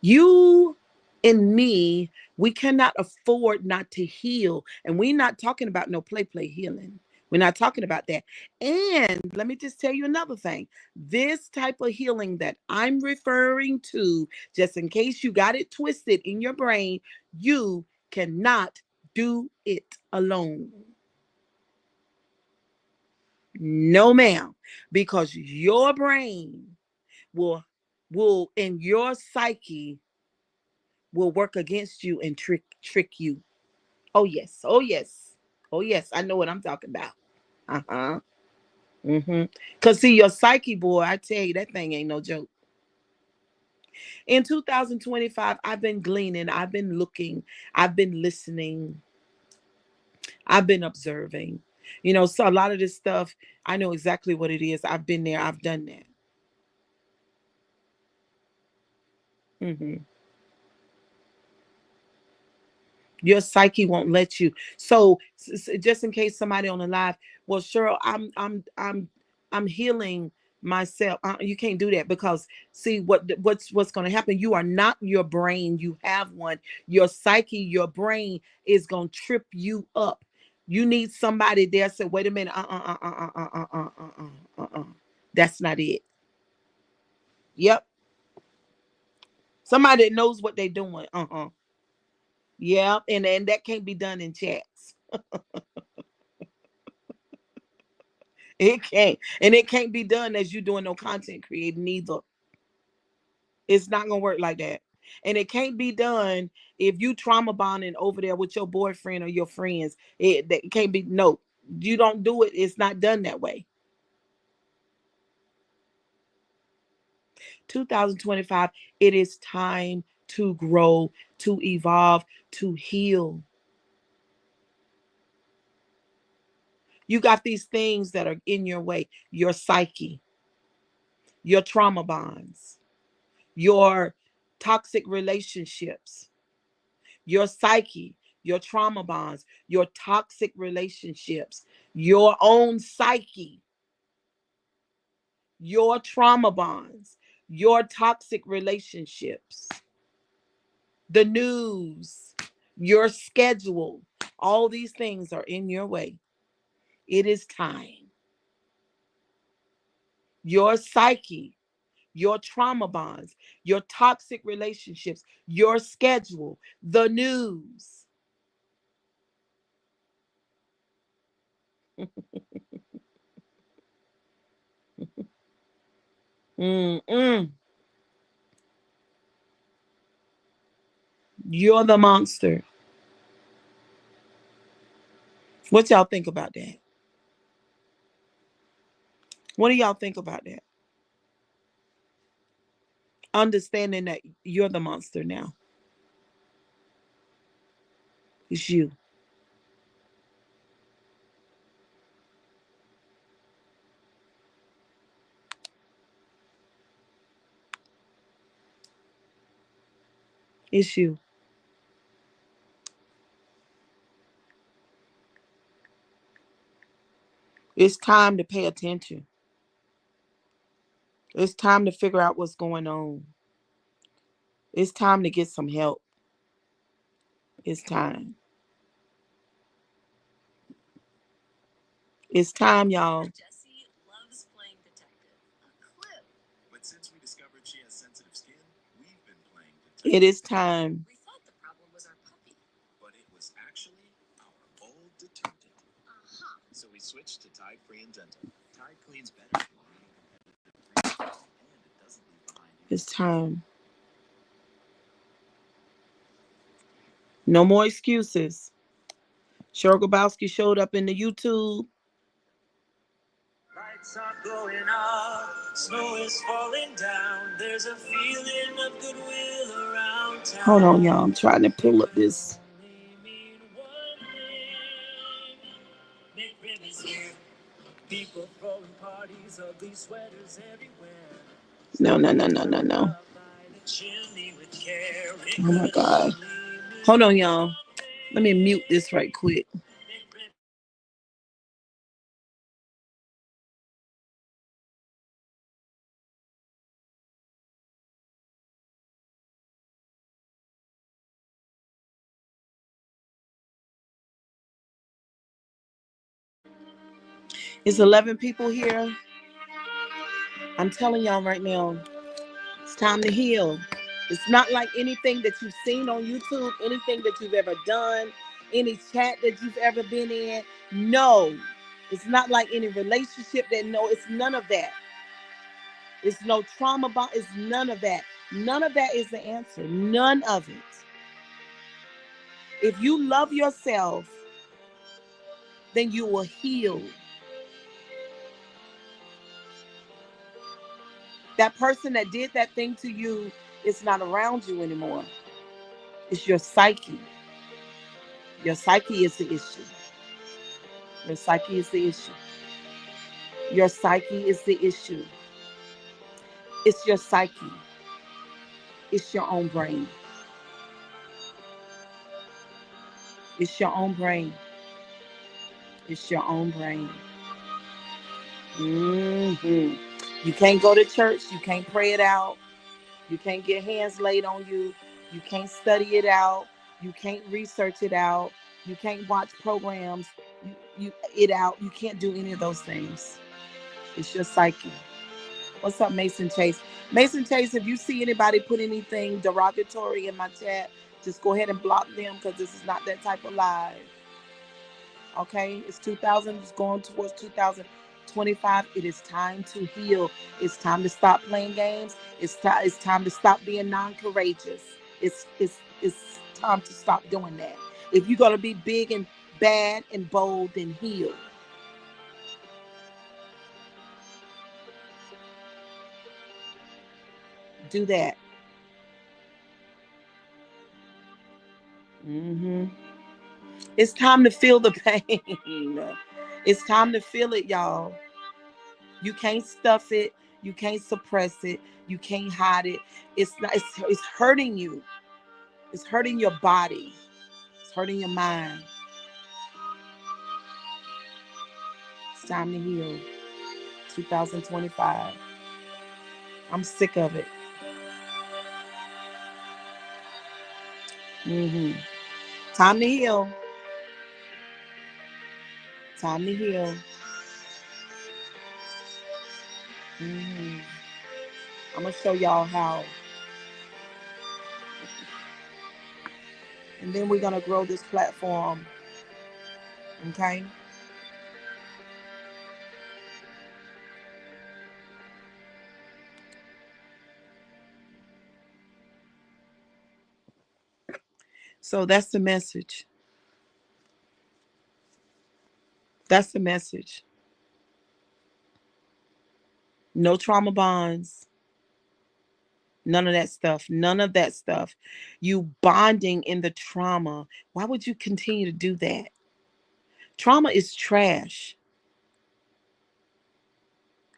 You and me, we cannot afford not to heal. And we're not talking about no play healing. We're not talking about that. And let me just tell you another thing. This type of healing that I'm referring to, just in case you got it twisted in your brain, you cannot do it alone. No, ma'am. Because your brain will in your psyche will work against you and trick you. Oh yes. Oh yes. Oh yes. I know what I'm talking about. Uh-huh. Mm-hmm. Cause see, your psyche, boy, I tell you, that thing ain't no joke. In 2025, I've been gleaning, I've been looking, I've been listening, I've been observing. So a lot of this stuff, I know exactly what it is. I've been there, I've done that. Hmm. Your psyche won't let you. So just in case somebody on the live, well, Cheryl, I'm healing myself. You can't do that, because see what's going to happen. You are not your brain. You have one. Your psyche, your brain is going to trip you up. You need somebody there. Say, wait a minute. That's not it. Yep. Somebody that knows what they're doing. Yeah, and that can't be done in chats. It can't. And it can't be done as you doing no content creating either. It's not gonna work like that. And it can't be done if you trauma bonding over there with your boyfriend or your friends. It can't be. No, you don't do it. It's not done that way. 2025, it is time to grow, to evolve, to heal. You got these things that are in your way: your psyche, your trauma bonds, your toxic relationships, your psyche, your trauma bonds, your toxic relationships, your own psyche, your trauma bonds, your toxic relationships, the news, your schedule. All these things are in your way. It is time. Your psyche, your trauma bonds, your toxic relationships, your schedule, the news. Mm-mm. You're the monster. What y'all think about that? What do y'all think about that? Understanding that you're the monster now. It's you. It's you. It's time to pay attention. It's time to figure out what's going on. It's time to get some help. It's time. It's time, y'all. Jessie loves playing detective. A clue. But since we discovered she has sensitive skin, we've been playing detective. It is time. We thought the problem was our puppy. But it was actually our old detergent. Uh-huh. So we switched to Tide Free and Gentle. Tide cleans better. And it doesn't leave behind. It's time. No more excuses. Shorgobowski showed up in the YouTube. Lights are going out, snow is falling down. There's a feeling of goodwill around town. Hold on, y'all. I'm trying to pull up this. People throwing parties, ugly sweaters everywhere. No, no, no, no, no, no. Oh my God. Hold on, y'all. Let me mute this right quick. It's 11 people here. I'm telling y'all right now, it's time to heal. It's not like anything that you've seen on YouTube, anything that you've ever done, any chat that you've ever been in. No, it's not like any relationship that, no, it's none of that. It's no trauma bond. It's none of that. None of that is the answer. None of it. If you love yourself, then you will heal. That person that did that thing to you is not around you anymore. It's your psyche. Your psyche is the issue. Your psyche is the issue. Your psyche is the issue. It's your psyche. It's your own brain. It's your own brain. It's your own brain. You can't go to church. You can't pray it out. You can't get hands laid on you. You can't study it out. You can't research it out. You can't watch programs it out. You can't do any of those things. It's your psyche. What's up, Mason Chase? Mason Chase, if you see anybody put anything derogatory in my chat, just go ahead and block them because this is not that type of live. Okay? It's 2000. It's going towards 2025. It is time to heal. It's time to stop playing games. It's time to stop being non-courageous. It's time to stop doing that. If you're gonna be big and bad and bold, then heal. Do that. It's time to feel the pain. It's time to feel it, y'all. You can't stuff it. You can't suppress it. You can't hide it. It's not. It's hurting you. It's hurting your body. It's hurting your mind. It's time to heal. 2025. I'm sick of it. Time to heal. Time to heal. I'm gonna show y'all how, and then we're gonna grow this platform. Okay. So that's the message. That's the message. No trauma bonds. None of that stuff. None of that stuff. You bonding in the trauma. Why would you continue to do that? Trauma is trash.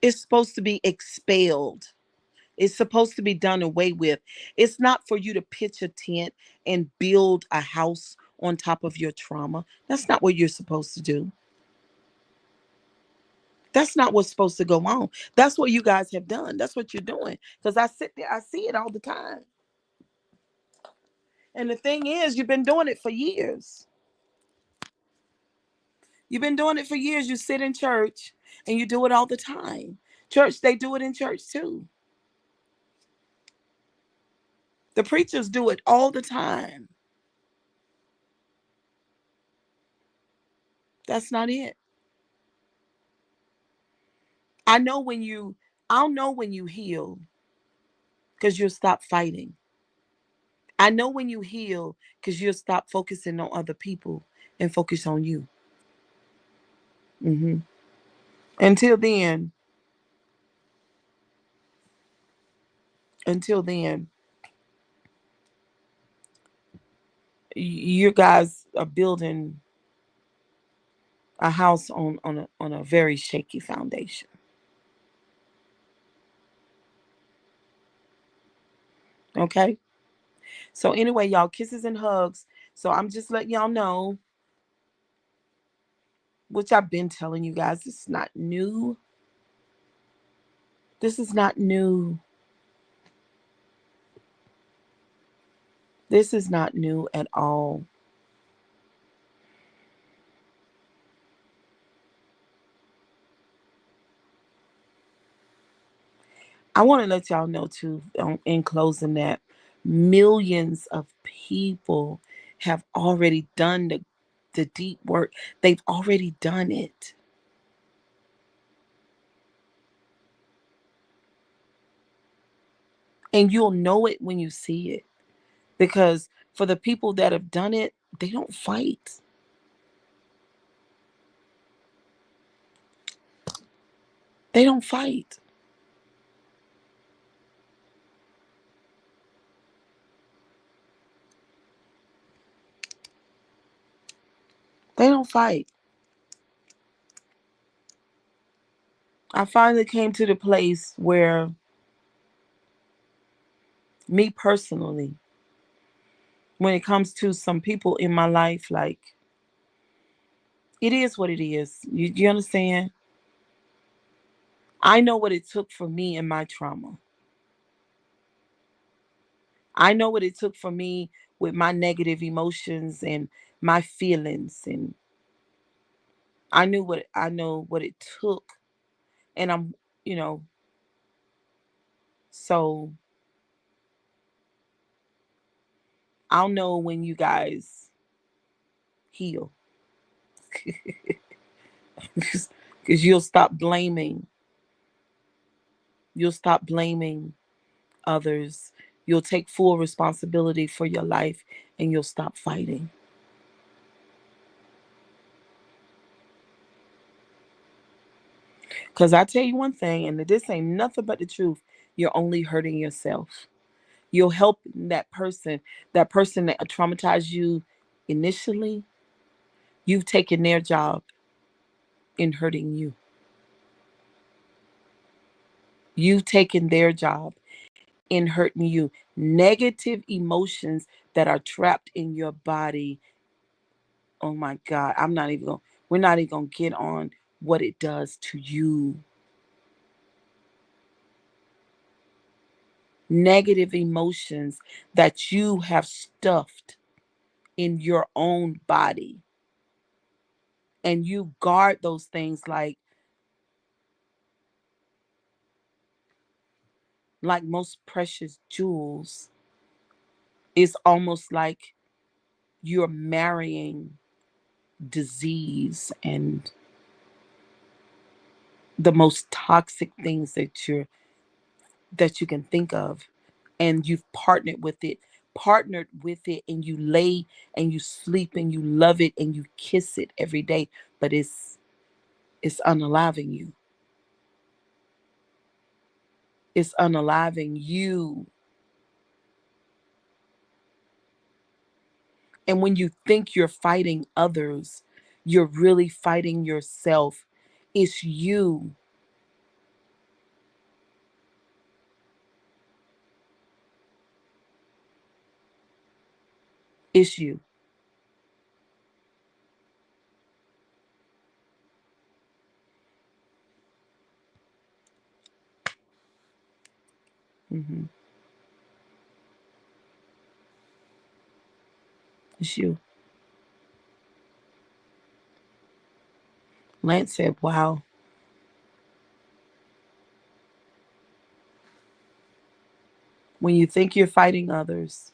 It's supposed to be expelled. It's supposed to be done away with. It's not for you to pitch a tent and build a house on top of your trauma. That's not what you're supposed to do. That's not what's supposed to go on. That's what you guys have done. That's what you're doing. Because I sit there, I see it all the time. And the thing is, you've been doing it for years. You've been doing it for years. You sit in church and you do it all the time. Church, they do it in church too. The preachers do it all the time. That's not it. I know when you, I'll know when you heal because you'll stop fighting. I know when you heal because you'll stop focusing on other people and focus on you. hmm Until then, until then, you guys are building a house on a very shaky foundation. Okay. So anyway, y'all, kisses and hugs. So I'm just letting y'all know, which I've been telling you guys, this is not new. This is not new. This is not new at all. I want to let y'all know too, in closing, that millions of people have already done the deep work. They've already done it. And you'll know it when you see it. Because for the people that have done it, they don't fight. They don't fight. They don't fight. I finally came to the place where, me personally, when it comes to some people in my life, like, it is what it is. You understand? I know what it took for me and my trauma. I know what it took for me with my negative emotions and my feelings. And I know what it took. And you know, so I'll know when you guys heal. Because you'll stop blaming. You'll stop blaming others. You'll take full responsibility for your life and you'll stop fighting. Because I tell you one thing, and this ain't nothing but the truth, you're only hurting yourself. You'll help that person that traumatized you initially, you've taken their job in hurting you. You've taken their job in hurting you. Negative emotions that are trapped in your body. Oh my God. We're not even gonna get on what it does to you. Negative emotions that you have stuffed in your own body. And you guard those things like most precious jewels. It's almost like you're marrying disease and the most toxic things that you can think of, and you've partnered with it partnered with it and you lay and you sleep and you love it and you kiss it every day, but it's unaliving you. It's unaliving you. And when you think you're fighting others, you're really fighting yourself. It's you. It's you. Hmm. It's you. Lance said, wow. When you think you're fighting others,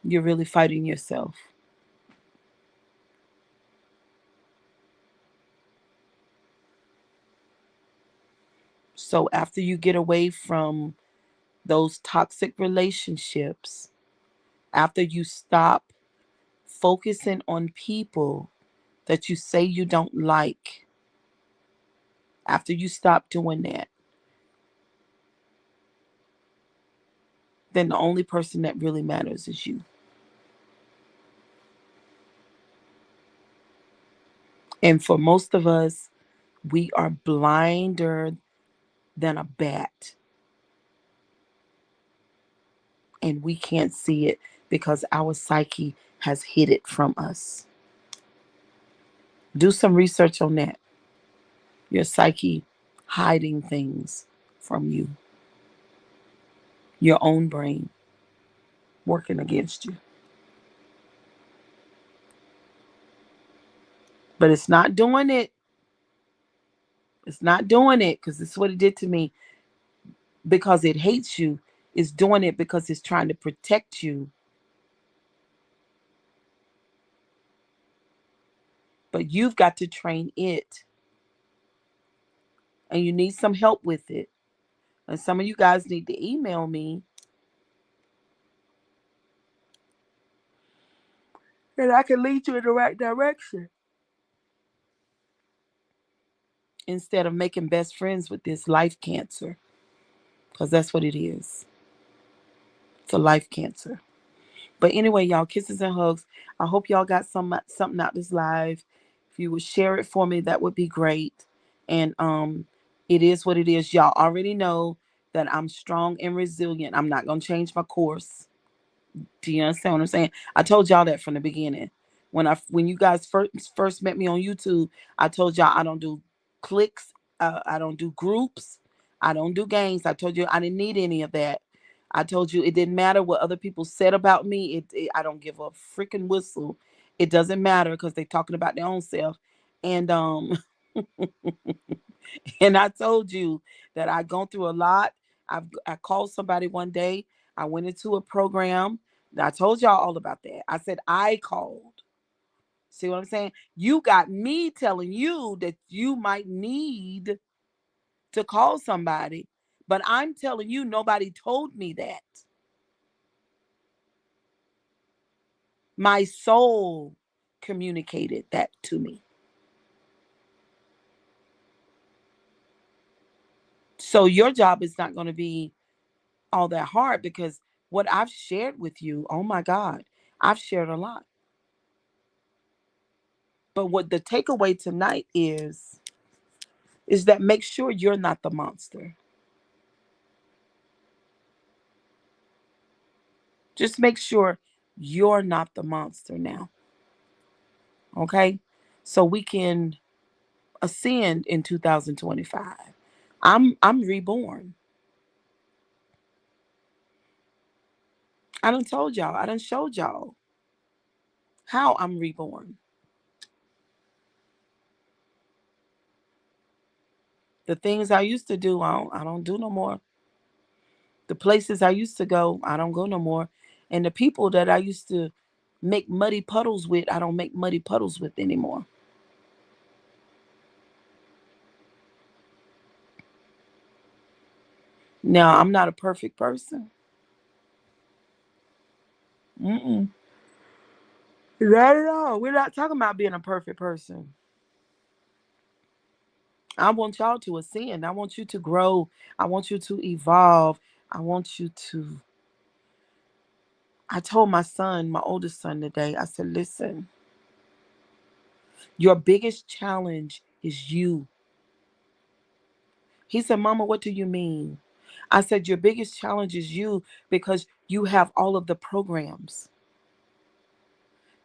you're really fighting yourself. So after you get away from those toxic relationships, after you stop focusing on people that you say you don't like, after you stop doing that, then the only person that really matters is you. And for most of us, we are blinder than a bat, and we can't see it because our psyche has hid it from us. Do some research on that. Your psyche hiding things from you, your own brain working against you. But it's not doing it. It's not doing it because it's what it did to me, because it hates you. It's doing it because it's trying to protect you. But you've got to train it, and you need some help with it. And some of you guys need to email me, and I can lead you in the right direction instead of making best friends with this life cancer, because that's what it is. It's a life cancer. But anyway, y'all, kisses and hugs. I hope y'all got something out this live. If you would share it for me, that would be great. And it is what it is. Y'all already know that I'm strong and resilient. I'm not gonna change my course. Do you understand what I'm saying? I told y'all that from the beginning. When you guys first met me on YouTube, I told y'all I don't do clicks, I don't do groups, I don't do gangs. I told you I didn't need any of that. I told you it didn't matter what other people said about me. I don't give a freaking whistle. It doesn't matter because they're talking about their own self. And and I told you that I've gone through a lot. I called somebody one day. I went into a program. I told y'all all about that. I said I called. See what I'm saying? You got me telling you that you might need to call somebody, but I'm telling you nobody told me that. My soul communicated that to me. So your job is not going to be all that hard because what I've shared with you, oh my God, I've shared a lot. But what the takeaway tonight is that make sure you're not the monster. Just make sure you're not the monster now. Okay? So we can ascend in 2025. I'm reborn. I done told y'all, I done showed y'all how I'm reborn. The things I used to do, I don't do no more. The places I used to go, I don't go no more. And the people that I used to make muddy puddles with, I don't make muddy puddles with anymore. Now, I'm not a perfect person. Mm-mm. Not at all. We're not talking about being a perfect person. I want y'all to ascend. I want you to grow. I want you to evolve. I want you to. I told my son, my oldest son today, I said, listen, your biggest challenge is you. He said, Mama, what do you mean? I said, your biggest challenge is you because you have all of the programs.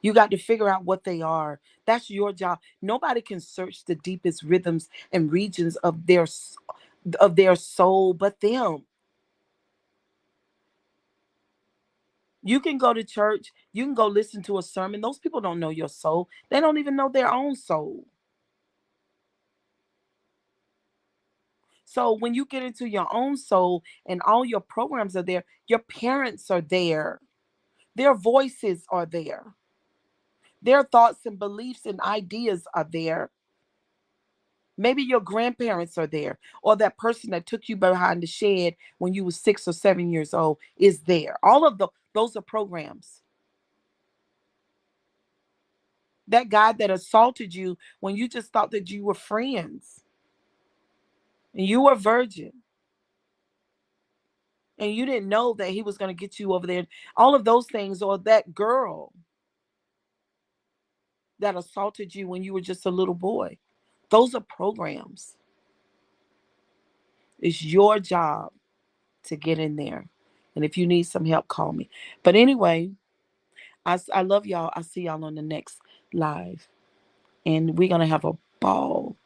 You got to figure out what they are. That's your job. Nobody can search the deepest rhythms and regions of their soul but them. You can go to church, you can go listen to a sermon. Those people don't know your soul. They don't even know their own soul. So when you get into your own soul and all your programs are there, your parents are there. Their voices are there. Their thoughts and beliefs and ideas are there. Maybe your grandparents are there, or that person that took you behind the shed when you were 6 or 7 years old is there. All of those are programs. That guy that assaulted you when you just thought that you were friends and you were a virgin and you didn't know that he was going to get you over there. All of those things, or that girl that assaulted you when you were just a little boy. Those are programs. It's your job to get in there. And if you need some help, call me. But anyway, I love y'all. I'll see y'all on the next live. And we're going to have a ball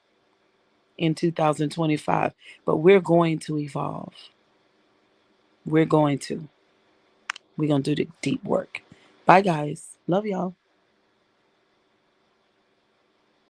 in 2025. But we're going to evolve. We're going to. We're going to do the deep work. Bye, guys. Love y'all.